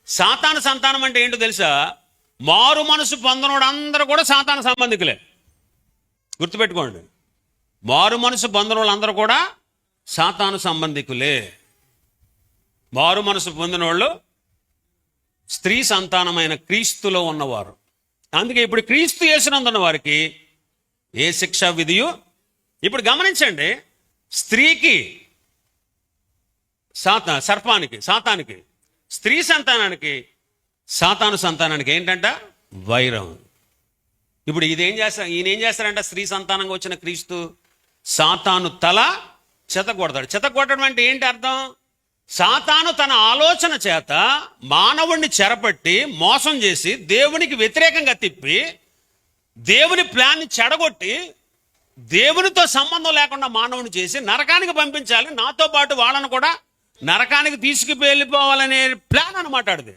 సాతాను సంతానం అంటే ఏంటో తెలుసా? మారు మనసు పొందనోడు అందరూ కూడా సాతాను సంబంధికులే. గుర్తుపెట్టుకోండి, మారు మనసు పొందిన అందరూ కూడా సాతాను సంబంధికులే. మారు మనసు పొందిన వాళ్ళు స్త్రీ సంతానమైన క్రీస్తులో ఉన్నవారు. అందుకే ఇప్పుడు క్రీస్తు యేసునందున్న వారికి ఏ శిక్షా విధియు. ఇప్పుడు గమనించండి, స్త్రీకి సాతానికి, స్త్రీ సంతానానికి సాతాను సంతానానికి ఏంటంట? వైరం. ఇప్పుడు ఈయన ఏం చేస్తారంట? స్త్రీ సంతానంగా వచ్చిన క్రీస్తు సాతాను తల చెతగొడతాడు. చెతగొట్టడం అంటే ఏంటి అర్థం? సాతాను తన ఆలోచన చేత మానవుణ్ణి చెరపట్టి మోసం చేసి దేవునికి వ్యతిరేకంగా తిప్పి దేవుని ప్లాన్ని చెడగొట్టి దేవునితో సంబంధం లేకుండా మానవుని చేసి నరకానికి పంపించాలి, నాతో పాటు వాళ్ళను కూడా నరకానికి తీసుకువెళ్ళిపోవాలనే ప్లాన్ అనమాట అది.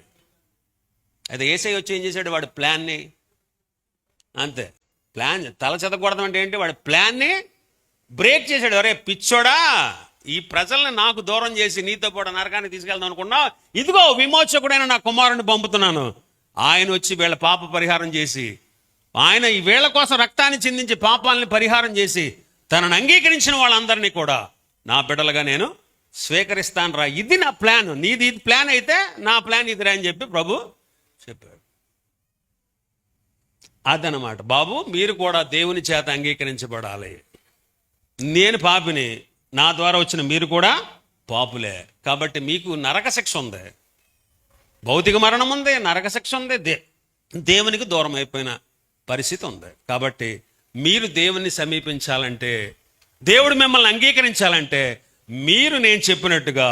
అది యేసయ్య వచ్చి ఏం చేశాడు? వాడి ప్లాన్ని అంతే. ప్లాన్ తల చెతకూడదు అంటే ఏంటి? వాడి ప్లాన్ని బ్రేక్ చేశాడు. అరే పిచ్చోడా, ఈ ప్రజల్ని నాకు దూరం చేసి నీతో పాటు నరకానికి తీసుకెళ్దాం అనుకున్నా, ఇదిగో విమోచకుడైన నా కుమారుని పంపుతున్నాను. ఆయన వచ్చి వీళ్ళ పాప పరిహారం చేసి, ఆయన ఈ వీళ్ళ కోసం రక్తాన్ని చిందించి పాపాలని పరిహారం చేసి తనను అంగీకరించిన వాళ్ళందరినీ కూడా నా బిడ్డలుగా నేను స్వీకరిస్తాను రా. ఇది నా ప్లాన్. నీది ఇది ప్లాన్ అయితే నా ప్లాన్ ఇదిరా అని చెప్పి ప్రభు చెప్పాడు. అదనమాట. బాబు, మీరు కూడా దేవుని చేత అంగీకరించబడాలి. నేను పాపిని, నా ద్వారా వచ్చిన మీరు కూడా పాపులే. కాబట్టి మీకు నరక శిక్ష ఉంది, భౌతిక మరణం ఉంది, నరక శిక్ష ఉంది, దేవునికి దూరం అయిపోయిన పరిస్థితి ఉంది. కాబట్టి మీరు దేవుణ్ణి సమీపించాలంటే, దేవుడు మిమ్మల్ని అంగీకరించాలంటే, మీరు నేను చెప్పినట్టుగా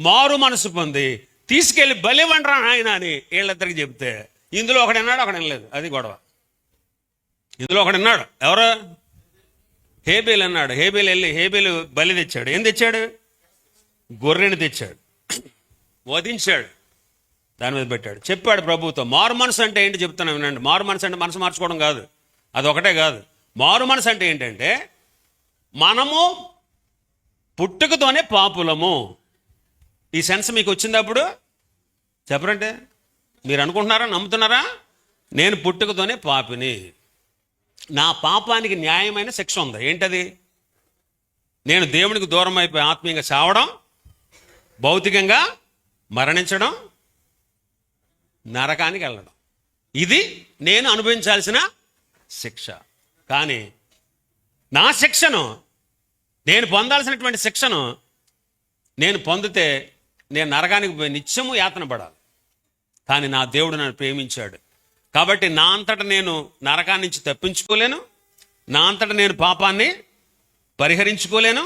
మారు మనసు పొంది తీసుకెళ్లి బలివండ్రా ఆయన అని వీళ్ళిద్దరికి చెప్తే, ఇందులో ఒకడన్నాడు, ఒకడు వినలేదు. అది గొడవ. ఇందులో ఒకడున్నాడు, ఎవరు? హేబేలు అన్నాడు. హేబేలు బలి తెచ్చాడు. ఏం తెచ్చాడు? గొర్రెని తెచ్చాడు, వధించాడు, దాని మీద పెట్టాడు. చెప్పాడు ప్రభుతో. మారు మనసు అంటే ఏంటి చెప్తున్నా వినండి. మారు మనసు అంటే మనసు మార్చుకోవడం కాదు, అది ఒకటే కాదు. మారు మనసు అంటే ఏంటంటే, మనము పుట్టుకతోనే పాపులము. ఈ సెన్స్ మీకు వచ్చిందప్పుడు చెప్పరంటే మీరు అనుకుంటున్నారా, నమ్ముతున్నారా? నేను పుట్టుకతోనే పాపిని, నా పాపానికి న్యాయమైన శిక్ష ఉంది. ఏంటది? నేను దేవునికి దూరం అయిపోయి ఆత్మీయంగా చావడం, భౌతికంగా మరణించడం, నరకానికి వెళ్ళడం. ఇది నేను అనుభవించాల్సిన శిక్ష. కానీ నా శిక్షను, నేను పొందాల్సినటువంటి శిక్షను నేను పొందితే నేను నరకానికి పోయి నిత్యము యాతన పడాలి. కానీ నా దేవుడు నన్ను ప్రేమించాడు కాబట్టి నా అంతటా నేను నరకాన్ని నుంచి తప్పించుకోలేను, నా అంతటా నేను పాపాన్ని పరిహరించుకోలేను,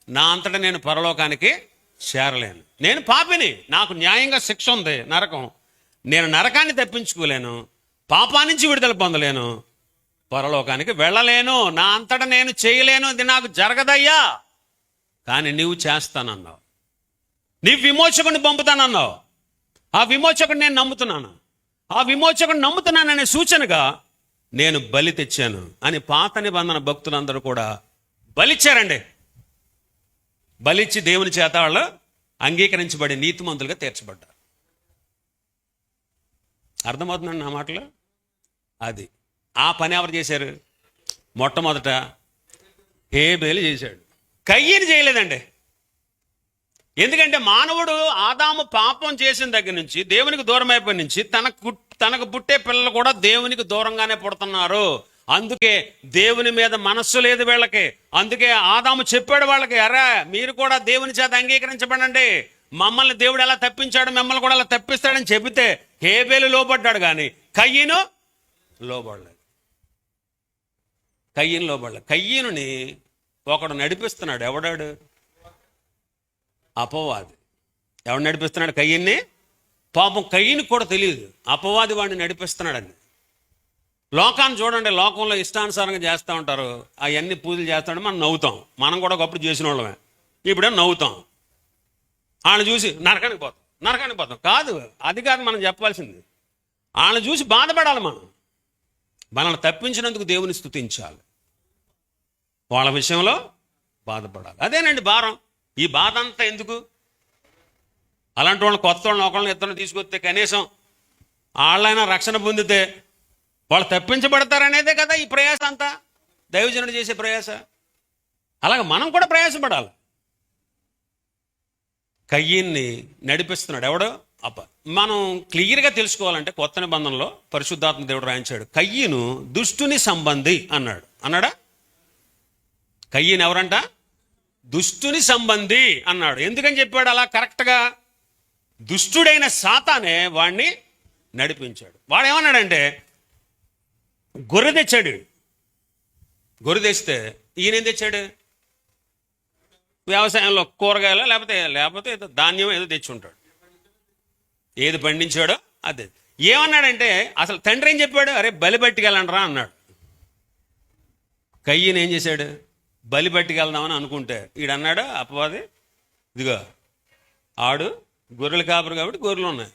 నా అంతటా నేను పరలోకానికి చేరలేను. నేను పాపిని, నాకు న్యాయంగా శిక్ష ఉంది, నరకం. నేను నరకాన్ని తప్పించుకోలేను, పాపాన్నించి విడుదల పొందలేను, పరలోకానికి వెళ్ళలేను. నా అంతటా నేను చేయలేను, ఇది నాకు జరగదయ్యా. కానీ నువ్వు చేస్తానన్నావు, నీ విమోచకుడిని పంపుతానన్నావు. ఆ విమోచకుడిని నేను నమ్ముతున్నాను, ఆ విమోచకుడిని నమ్ముతున్నాననే సూచనగా నేను బలి తెచ్చాను అని పాత నిబంధన భక్తులందరూ కూడా బలిచ్చారండి. బలిచ్చి దేవుని చేత వాళ్ళు అంగీకరించబడి నీతిమంతులుగా తీర్చబడ్డారు. అర్థమవుతుందండి నా మాటలు? అది ఆ పని ఎవరు చేశారు? మొట్టమొదట హేబేలు చేశాడు, కయ్యను చేయలేదండి. ఎందుకంటే మానవుడు ఆదాము పాపం చేసిన దగ్గర నుంచి, దేవునికి దూరం అయిపోయి నుంచి తనకు పుట్టే పిల్లలు కూడా దేవునికి దూరంగానే పుడుతున్నారు. అందుకే దేవుని మీద మనస్సు లేదు వీళ్ళకి. అందుకే ఆదాము చెప్పాడు వాళ్ళకి, అరే మీరు కూడా దేవుని చేత అంగీకరించబడండి, మమ్మల్ని దేవుడు ఎలా తప్పించాడు మిమ్మల్ని కూడా అలా తప్పిస్తాడని చెబితే హేబేలు లోబడ్డాడు, కానీ కయ్యను లోబడలేదు. కయ్యను లోబడలేదు. కయ్యనుని ఒకడు నడిపిస్తున్నాడు. ఎవడాడు? అపవాది. ఎవడు నడిపిస్తున్నాడు కయ్యన్ని? పాపం కయ్యనికి కూడా తెలియదు అపవాది వాడిని నడిపిస్తున్నాడని. లోకాన్ని చూడండి, లోకంలో ఇష్టానుసారంగా చేస్తూ ఉంటారు, అవన్నీ పూజలు చేస్తాడు, మనం నవ్వుతాం. మనం కూడా ఒకప్పుడు చేసిన వాళ్ళమే, ఇప్పుడే నవ్వుతాం. ఆయన చూసి నరకానికి పోతాం కాదు, అది కాదు మనం చెప్పాల్సింది. వాళ్ళని చూసి బాధపడాలి మనం. మనల్ని తప్పించినందుకు దేవుని స్తుతించాలి, వాళ్ళ విషయంలో బాధపడాలి. అదేనండి భారం. ఈ బాధ అంతా ఎందుకు? అలాంటి వాళ్ళని, కొత్త వాళ్ళని, ఒకళ్ళని ఇద్దరిని తీసుకొస్తే కనీసం వాళ్ళైనా రక్షణ పొందితే వాళ్ళు తప్పించబడతారనేదే కదా ఈ ప్రయాస అంతా, దైవజనుడు చేసే ప్రయాస. అలాగే మనం కూడా ప్రయాసపడాలి. కయ్యన్ని నడిపిస్తున్నాడు ఎవడో మనం క్లియర్గా తెలుసుకోవాలంటే కొత్త నిబంధనలో పరిశుద్ధాత్మ దేవుడు రాయించాడు, కయ్యను దుష్టుని సంబంధి అన్నాడు. అన్నాడా? కయ్యను ఎవరంట? దుష్టుని సంబంధి అన్నాడు. ఎందుకని చెప్పాడు అలా కరెక్ట్గా? దుష్టుడైన సాతానే వాడిని నడిపించాడు. వాడు ఏమన్నాడంటే, గొర్రె తెచ్చాడు. గొర్రె తెస్తే ఈయనేం తెచ్చాడు? వ్యవసాయంలో కూరగాయలు లేకపోతే ఏదో ధాన్యం ఏదో తెచ్చుంటాడు. ఏది పండించాడో అదే. ఏమన్నాడంటే అసలు తండ్రి ఏం చెప్పాడు? అరే బలి పట్టుకెళ్ళండి రా అన్నాడు. కయ్యను ఏం చేశాడు? బలి పట్టుకెళ్దామని అనుకుంటే ఈడన్నాడు అపవాది, ఇదిగో ఆడు గొర్రెలు కాపరు కాబట్టి గొర్రెలు ఉన్నాయి,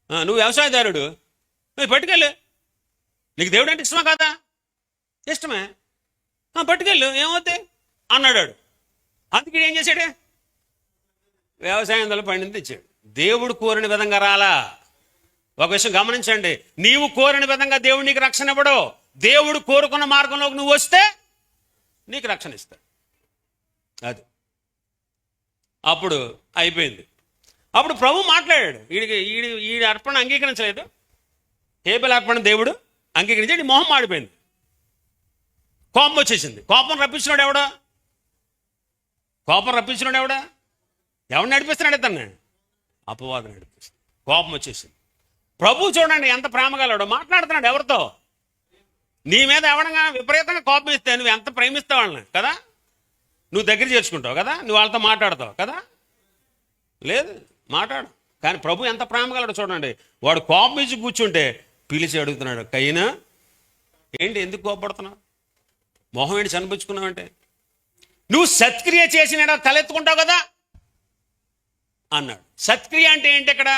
నువ్వు వ్యవసాయదారుడు, నువ్వు పట్టుకెళ్ళు, నీకు దేవుడు అంటే ఇష్టమా కాదా? ఇష్టమే, పట్టుకెళ్ళు, ఏమవుతాయి అన్నాడు. అందుకే ఏం చేశాడు? వ్యవసాయంలో పండింది తెచ్చాడు. దేవుడు కోరిన విధంగా రాలా. ఒక విషయం గమనించండి, నీవు కోరిన విధంగా దేవుడు నీకు రక్షణ ఇవ్వడు. దేవుడు కోరుకున్న మార్గంలోకి నువ్వు వస్తే నీకు రక్షణ ఇస్తాడు. అది అప్పుడు అయిపోయింది. అప్పుడు ప్రభు మాట్లాడాడు. ఈడి అర్పణ అంగీకరించలేదు, హేబెల్ అర్పణ దేవుడు అంగీకరించాడు. మొహం మాడిపోయింది, కోపం వచ్చేసింది. కోపం రప్పించినాడు ఎవడా? ఎవడు నడిపిస్తున్నాడు? ఇతన్ని అపవాదం నడిపిస్తుంది. కోపం వచ్చేసింది. ప్రభు చూడండి ఎంత ప్రేమగలడో, మాట్లాడుతున్నాడు ఎవరితో? నీ మీద ఎవడగా విపరీతంగా కోపం ఇస్తే నువ్వు ఎంత ప్రేమిస్తావు వాళ్ళని కదా, నువ్వు దగ్గర చేర్చుకుంటావు కదా, నువ్వు వాళ్ళతో మాట్లాడతావు కదా. లేదు, మాట్లాడు. కానీ ప్రభు ఎంత ప్రేమగలడో చూడండి. వాడు కోపం ఇచ్చి కూర్చుంటే పిలిచి అడుగుతున్నాడు, కయ్యనా ఏంటి, ఎందుకు కోపడుతున్నావు? మొహం ఏంటి చనిపించుకున్నావు అంటే, నువ్వు సత్క్రియ చేసిన తలెత్తుకుంటావు కదా అన్నాడు. సత్క్రియ అంటే ఏంటి ఇక్కడ?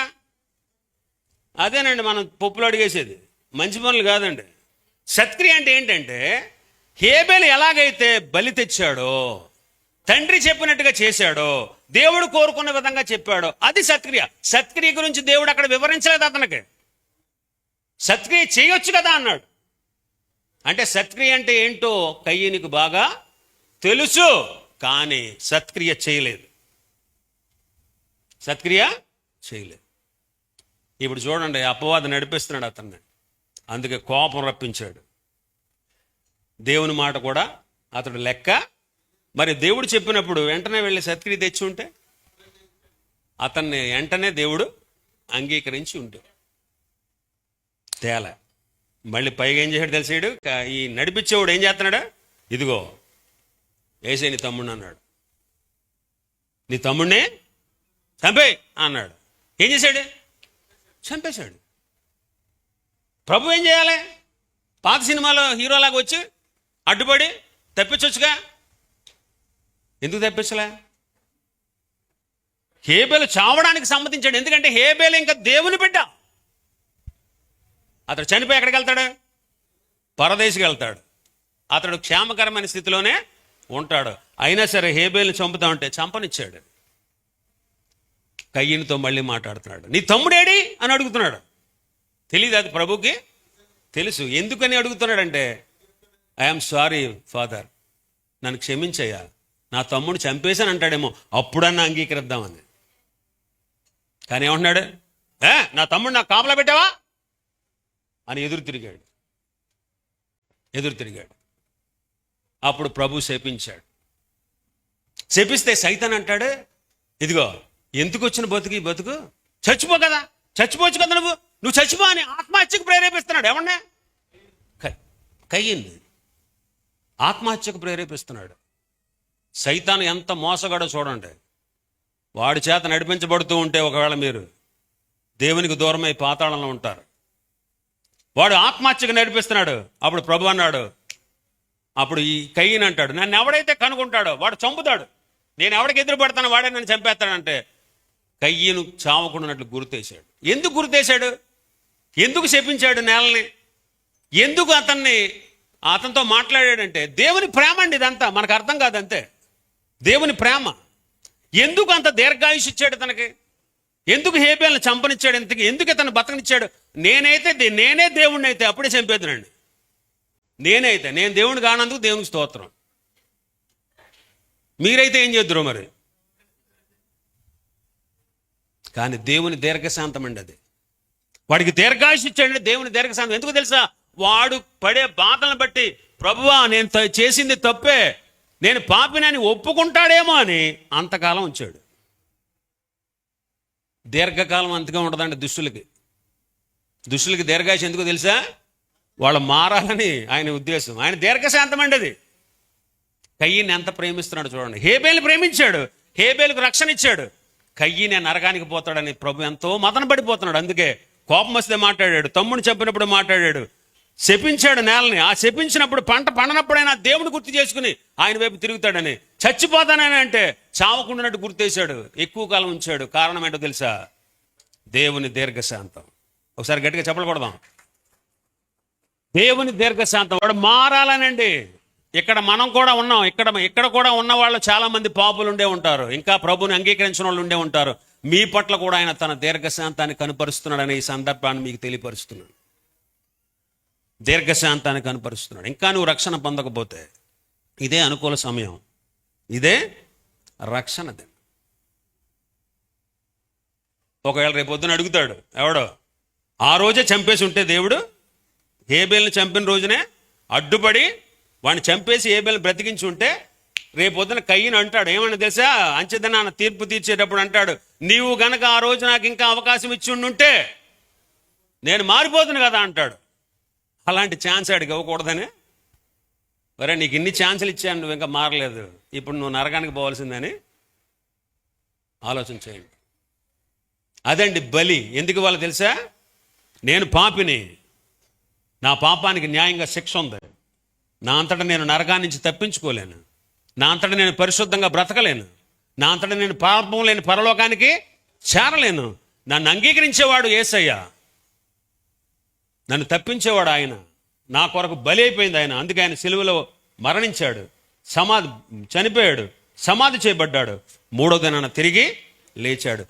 అదేనండి మనం పప్పులు అడిగేసేది, మంచి పనులు కాదండి. సత్క్రియ అంటే ఏంటంటే, హేబెలు ఎలాగైతే బలి తెచ్చాడో, తండ్రి చెప్పినట్టుగా చేశాడో, దేవుడు కోరుకున్న విధంగా చెప్పాడో అది సత్క్రియ. సత్క్రియ గురించి దేవుడు అక్కడ వివరించలేదు అతనికి. సత్క్రియ చేయొచ్చు కదా అన్నాడు. అంటే సత్క్రియ అంటే ఏంటో కయ్యనికి బాగా తెలుసు, కానీ సత్క్రియ చేయలేదు. ఇప్పుడు చూడండి, అపవాదం నడిపిస్తున్నాడు అతన్ని. అందుకే కోపం రప్పించాడు. దేవుని మాట కూడా అతడు లెక్క. మరి దేవుడు చెప్పినప్పుడు వెంటనే వెళ్ళి సత్క్రియ తెచ్చి ఉంటే అతన్ని వెంటనే దేవుడు అంగీకరించి ఉంటే తేలా. మళ్ళీ పైగా ఏం చేశాడు తెలిసాడు? ఈ నడిపించేవాడు ఏం చేస్తున్నాడు? ఇదిగో ఏసే నీ తమ్ముడిని అన్నాడు. నీ తమ్ముడిని చంపేయ్ అన్నాడు. ఏం చేశాడు? చంపేశాడు. ప్రభు ఏం చేయాలి? పాత సినిమాలో హీరోలాగా వచ్చి అడ్డుపడి తప్పించవచ్చుగా. ఎందుకు తప్పించలే? హేబెలు చావడానికి సమ్మతించాడు. ఎందుకంటే హేబెలు ఇంకా దేవుని బిడ్డ. అతడు చనిపోయి ఎక్కడికి వెళ్తాడు? పరదేశికి వెళ్తాడు. అతడు క్షేమకరమైన స్థితిలోనే ఉంటాడు. అయినా సరే హేబెల్ని చంపుతామంటే చంపనిచ్చాడు. కయ్యనితో మళ్ళీ మాట్లాడుతున్నాడు. నీ తమ్ముడేడి అని అడుగుతున్నాడు. తెలీదు, అది ప్రభుకి తెలుసు. ఎందుకని అడుగుతున్నాడంటే, ఐఎమ్ సారీ ఫాదర్, నన్ను క్షమించయ్యా, నా తమ్ముడు చంపేశాను అంటాడేమో, అప్పుడన్నా అంగీకరిద్దామని. కానీ ఏమంటున్నాడు? నా తమ్ముడు నాకు కాపలా పెట్టావా అని ఎదురు తిరిగాడు. అప్పుడు ప్రభు శపించాడు. శపిస్తే సైతాన్ అంటాడు, ఇదిగో ఎందుకు వచ్చిన బతుకు, ఈ బతుకు చచ్చిపో కదా, చచ్చిపోవచ్చు కదా, నువ్వు చచ్చిపో అని ఆత్మహత్యకు ప్రేరేపిస్తున్నాడు. ఏమన్నా కయ్యింది ఆత్మహత్యకు ప్రేరేపిస్తున్నాడు. సైతాను ఎంత మోసగాడో చూడండి. వాడి చేత నడిపించబడుతూ ఉంటే ఒకవేళ మీరు దేవునికి దూరమై పాతాళంలో ఉంటారు. వాడు ఆత్మహత్యకు నడిపిస్తున్నాడు. అప్పుడు ప్రభు అన్నాడు, అప్పుడు ఈ కయ్యని అంటాడు, నన్ను ఎవడైతే కనుక్కుంటాడో వాడు చంపుతాడు, నేను ఎవడికి ఎదురు పడతానో వాడే నన్ను చంపేస్తాడంటే కయ్యను చావకుండానట్లు గుర్తేశాడు. ఎందుకు గుర్తేశాడు? ఎందుకు శపించాడు నేలని? ఎందుకు అతనితో మాట్లాడాడంటే దేవుని ప్రేమ అండి. ఇదంతా మనకు అర్థం కాదంతే. దేవుని ప్రేమ. ఎందుకు అంత దీర్ఘాయుష్ ఇచ్చాడు తనకి? ఎందుకు హేబేల్ని చంపనిచ్చాడు? ఎందుకు ఇతను బతకనిచ్చాడు? నేనే దేవుణ్ణి అయితే అప్పుడే చంపేద్దునండి. నేను దేవుని కానందుకు దేవునికి స్తోత్రం. మీరైతే ఏం చేద్దురో మరి. కానీ దేవుని దీర్ఘశాంతం అండి అది. వాడికి దీర్ఘాయుష్ ఇచ్చాడండి దేవుని దీర్ఘశాంతం. ఎందుకు తెలుసా? వాడు పడే బాధలను బట్టి ప్రభువా నేను చేసింది తప్పే, నేను పాపినని ఒప్పుకుంటాడేమో అని అంతకాలం ఉంచాడు. దీర్ఘకాలం అంతగా ఉండదండి దుష్టులకి దీర్ఘాయుష్ ఎందుకు తెలుసా? వాళ్ళు మారాలని ఆయన ఉద్దేశం. ఆయన దీర్ఘశాంతం అండి అది. కయ్యని ఎంత ప్రేమిస్తున్నాడు చూడండి. హేబేలు ప్రేమించాడు, హేబేలుకు రక్షణ ఇచ్చాడు. కయ్యని నరకానికి పోతాడని ప్రభు ఎంతో మదన పడిపోతున్నాడు. అందుకే కోపం వస్తే మాట్లాడాడు, తమ్ముడిని చంపినప్పుడు మాట్లాడాడు, శపించాడు నేలని. ఆ శపించినప్పుడు పంట పండనప్పుడైనా దేవుని గుర్తు చేసుకుని ఆయన వైపు తిరుగుతాడని. చచ్చిపోతానని అంటే చావకుండానట్టు గుర్తేశాడు, ఎక్కువ కాలం ఉంచాడు. కారణం ఏంటో తెలుసా? దేవుని దీర్ఘశాంతం. ఒకసారి గట్టిగా చెప్పలు కొడదాం. దేవుని దీర్ఘశాంతం. వాడు మారాలనండి. ఇక్కడ మనం కూడా ఉన్నాం. ఇక్కడ కూడా ఉన్న వాళ్ళు చాలా మంది పాపులు ఉండే ఉంటారు, ఇంకా ప్రభుని అంగీకరించిన వాళ్ళు ఉండే ఉంటారు. మీ పట్ల కూడా ఆయన తన దీర్ఘశాంతాన్ని కనుపరుస్తున్నాడని ఈ సందర్భాన్ని మీకు తెలియపరుస్తున్నాడు. దీర్ఘశాంతాన్ని కనుపరుస్తున్నాడు. ఇంకా నువ్వు రక్షణ పొందకపోతే ఇదే అనుకూల సమయం, ఇదే రక్షణ దినం. ఒకవేళ రేపు పొద్దున అడుగుతాడు ఎవడో, ఆ రోజే చంపేసి ఉంటే దేవుడు హేబేల్ని చంపిన రోజునే అడ్డుపడి వాడిని చంపేసి హేబేల్ని బ్రతికించి ఉంటే, రేపు పొద్దున కయ్యను అంటాడు ఏమన్నా తెలుసా? అంచెదన తీర్పు తీర్చేటప్పుడు అంటాడు, నీవు గనక ఆ రోజు నాకు ఇంకా అవకాశం ఇచ్చి ఉండుంటే నేను మారిపోతున్నా కదా అంటాడు. అలాంటి ఛాన్స్ ఆడికి ఇవ్వకూడదని, మరే నీకు ఇన్ని ఛాన్సులు ఇచ్చాను, నువ్వు ఇంకా మారలేదు, ఇప్పుడు నువ్వు నరకానికి పోవాల్సిందని ఆలోచన చేయండి. అదండి బలి. ఎందుకు వాళ్ళు తెలుసా? నేను పాపిని, నా పాపానికి న్యాయంగా శిక్ష ఉంది, నా అంతటా నేను నరకాన్ని నుంచి తప్పించుకోలేను, నా అంతటా నేను పరిశుద్ధంగా బ్రతకలేను, నా అంతటా నేను పాపం లేని పరలోకానికి చేరలేను. నన్ను అంగీకరించేవాడు యేసయ్య, నన్ను తప్పించేవాడు ఆయన, నా కొరకు బలి అయిపోయింది ఆయన. అందుకే ఆయన సిలువలో మరణించాడు, చనిపోయాడు, సమాధి చేయబడ్డాడు, మూడో దినాన తిరిగి లేచాడు.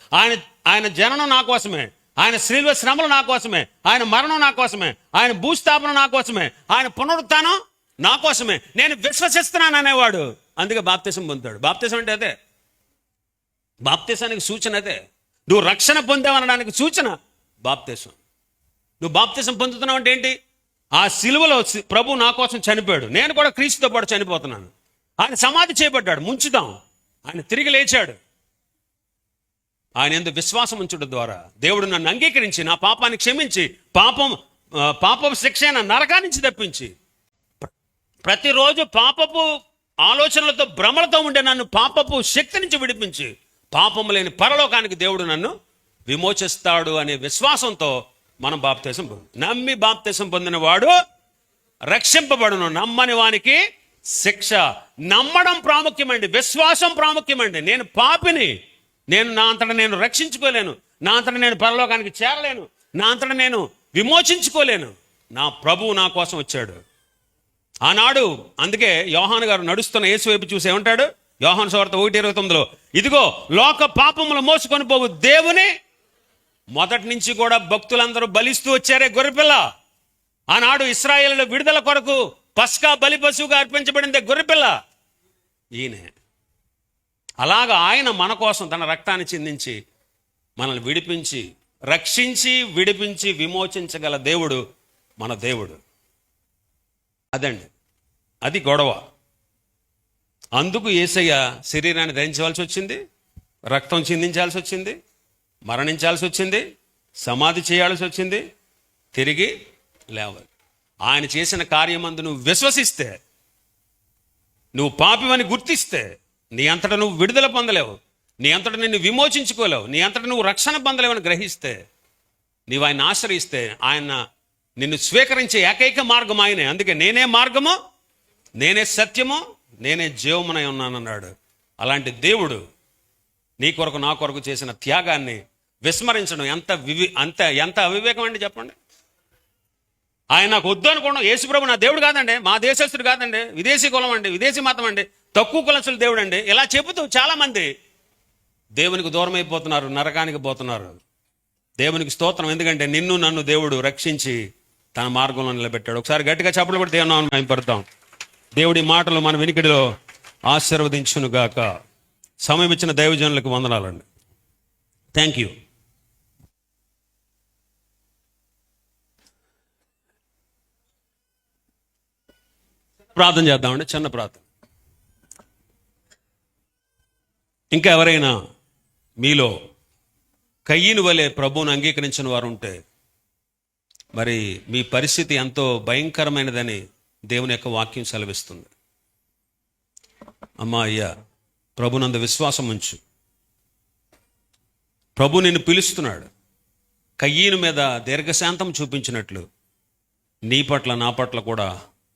ఆయన జననం నా కోసమే, ఆయన శిలువ శ్రమలు నా కోసమే, ఆయన మరణం నా కోసమే, ఆయన భూస్థాపన నా కోసమే, ఆయన పునరుత్థానం నా కోసమే. నేను విశ్వసిస్తున్నాను అనేవాడు అందుకే బాప్తిసం పొందుతాడు. బాప్తిసం అంటే అదే. బాప్తిసానికి సూచన అదే. నువ్వు రక్షణ పొందావనడానికి సూచన బాప్తిసం. నువ్వు బాప్తిసం పొందుతున్నావు అంటే ఏంటి? ఆ సిలువలో ప్రభు నా కోసం చనిపోయాడు, నేను కూడా క్రీస్తుతో పాటు చనిపోతున్నాను. ఆయన సమాధి చేయబడ్డాడు, ముంచుదాం, ఆయన తిరిగి లేచాడు. ఆయన యందు విశ్వాసం ఉంచడం ద్వారా దేవుడు నన్ను అంగీకరించి నా పాపాన్ని క్షమించి పాపపు శిక్ష అయిన నరకాన్ని నుంచి తప్పించి, ప్రతిరోజు పాపపు ఆలోచనలతో భ్రమలతో ఉండే నన్ను పాపపు శక్తి నుంచి విడిపించి పాపము లేని పరలోకానికి దేవుడు నన్ను విమోచిస్తాడు అనే విశ్వాసంతో మనం బాప్తిసం నమ్మి బాప్తిసం పొందిన వాడు రక్షింపబడును, నమ్మని వానికి శిక్ష. నమ్మడం ప్రాముఖ్యమండి, విశ్వాసం ప్రాముఖ్యమండి. నేను పాపిని, నా అంతటా నేను రక్షించుకోలేను, నా అంతటా నేను పరలోకానికి చేరలేను, నా అంతటా నేను విమోచించుకోలేను. నా ప్రభువు నా కోసం వచ్చాడు ఆనాడు. అందుకే యోహాను గారు నడుస్తున్న యేసు వైపు చూసి ఏమంటాడు? యోహాను సువార్త 1:29, ఇదిగో లోక పాపములు మోసుకొని పోవు దేవుని. మొదటి నుంచి కూడా భక్తులందరూ బలిస్తూ వచ్చారే గొర్రెపిల్ల. ఆనాడు ఇశ్రాయేలు విడుదల కొరకు పస్కా బలి పశువుగా అర్పించబడిందే గొర్రెపిల్ల, ఈయనే. అలాగా ఆయన మన కోసం తన రక్తాన్ని చిందించి మనల్ని విడిపించి, రక్షించి, విడిపించి, విమోచించగల దేవుడు మన దేవుడు. అదండి, అది గొడవ. అందుకు యేసయ్య శరీరాన్ని ధరించవలసి వచ్చింది, రక్తం చిందించాల్సి వచ్చింది, మరణించాల్సి వచ్చింది, సమాధి చేయాల్సి వచ్చింది, తిరిగి లేవాలి. ఆయన చేసిన కార్యమందు నువ్వు విశ్వసిస్తే, నువ్వు పాపివని గుర్తిస్తే, నీ అంతటా నువ్వు విడుదల పొందలేవు, నీ అంతటా నిన్ను విమోచించుకోలేవు, నీ అంతటా నువ్వు రక్షణ పొందలేవని గ్రహిస్తే, నీవు ఆయన ఆశ్రయిస్తే, ఆయన నిన్ను స్వీకరించే ఏకైక మార్గం ఆయనే. అందుకే నేనే మార్గము, నేనే సత్యము, నేనే జీవమునై ఉన్నానన్నాడు. అలాంటి దేవుడు నీ కొరకు నా కొరకు చేసిన త్యాగాన్ని విస్మరించడం ఎంత అవివేకం అండి చెప్పండి. ఆయన నాకు వద్దు అనుకోవడం, యేసుప్రభు నా దేవుడు కాదండి, మా దేశస్తుడు కాదండి, విదేశీ కులం అండి, విదేశీ మతం అండి, తక్కువ కులస్తుల దేవుడు అండి, ఇలా చెబుతూ చాలామంది దేవునికి దూరం అయిపోతున్నారు, నరకానికి పోతున్నారు. దేవునికి స్తోత్రం. ఎందుకంటే నిన్ను నన్ను దేవుడు రక్షించి తన మార్గంలో నిలబెట్టాడు. ఒకసారి గట్టిగా చప్పట్లు కొట్టి దేవుని నామమును మహిమపరుద్దాం. దేవుడి మాటలు మన వినికిడిలో ఆశీర్వదించునుగాక. సమయం ఇచ్చిన దైవజనులకు వందనాలండి. Thank you. ప్రార్థన చేద్దామండి, చిన్న ప్రార్థన. ఇంకా ఎవరైనా మీలో కయ్యను వలె ప్రభువును అంగీకరించిన వారు ఉంటే, మరి మీ పరిస్థితి ఎంతో భయంకరమైనదని దేవుని యొక్క వాక్యం సెలవిస్తుంది. అమ్మా అయ్యా, ప్రభునందు విశ్వాసం ఉంచు. ప్రభు నిన్ను పిలుస్తున్నాడు. కయ్యను మీద దీర్ఘశాంతం చూపించినట్లు నీ పట్ల నా పట్ల కూడా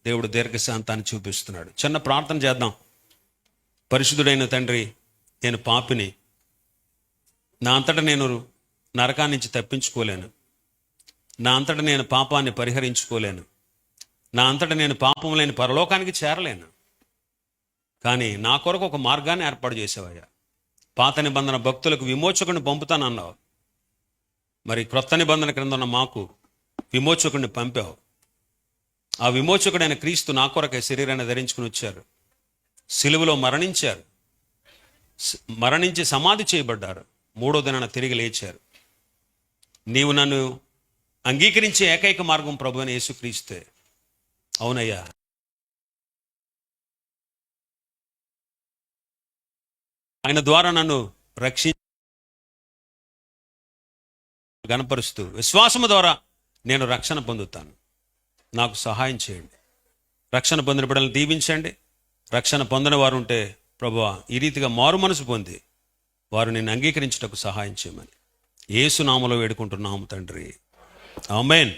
దేవుడు దీర్ఘశాంతాన్ని చూపిస్తున్నాడు. చిన్న ప్రార్థన చేద్దాం. పరిశుద్ధుడైన తండ్రి, నేను పాపిని. నా అంతటా నేను నరకాన్ని నుంచి తప్పించుకోలేను. నా అంతటా నేను పాపాన్ని పరిహరించుకోలేను. నా అంతటా నేను పాపం లేని పరలోకానికి చేరలేను. కానీ నా కొరకు ఒక మార్గాన్ని ఏర్పాటు చేసావయ్యా. పాత నిబంధన భక్తులకు విమోచకుడిని పంపుతానన్నావు. మరి క్రొత్త నిబంధన క్రింద ఉన్న మాకు విమోచకుడిని పంపావు. ఆ విమోచకుడైన క్రీస్తు నా కొరకే శరీరాన్ని ధరించుకుని వచ్చారు. సిలువలో మరణించారు, మరణించి సమాధి చేయబడ్డారు, 3వ దినాన తిరిగి లేచారు. నీవు నన్ను అంగీకరించే ఏకైక మార్గం ప్రభు అని యేసుక్రీస్తే. అవునయ్యా, ఆయన ద్వారా నన్ను గణపరుస్తూ విశ్వాసము ద్వారా నేను రక్షణ పొందుతాను. నాకు సహాయం చేయండి. రక్షణ పొందిన బిడ్డలను దీవించండి. రక్షణ పొందిన వారు ఉంటే ప్రభువా, ఈ రీతిగా మారు మనసు పొంది వారు నిన్ను అంగీకరించుటకు సహాయం చేయమని యేసు నామములో వేడుకుంటున్నాము తండ్రి. ఆమేన్.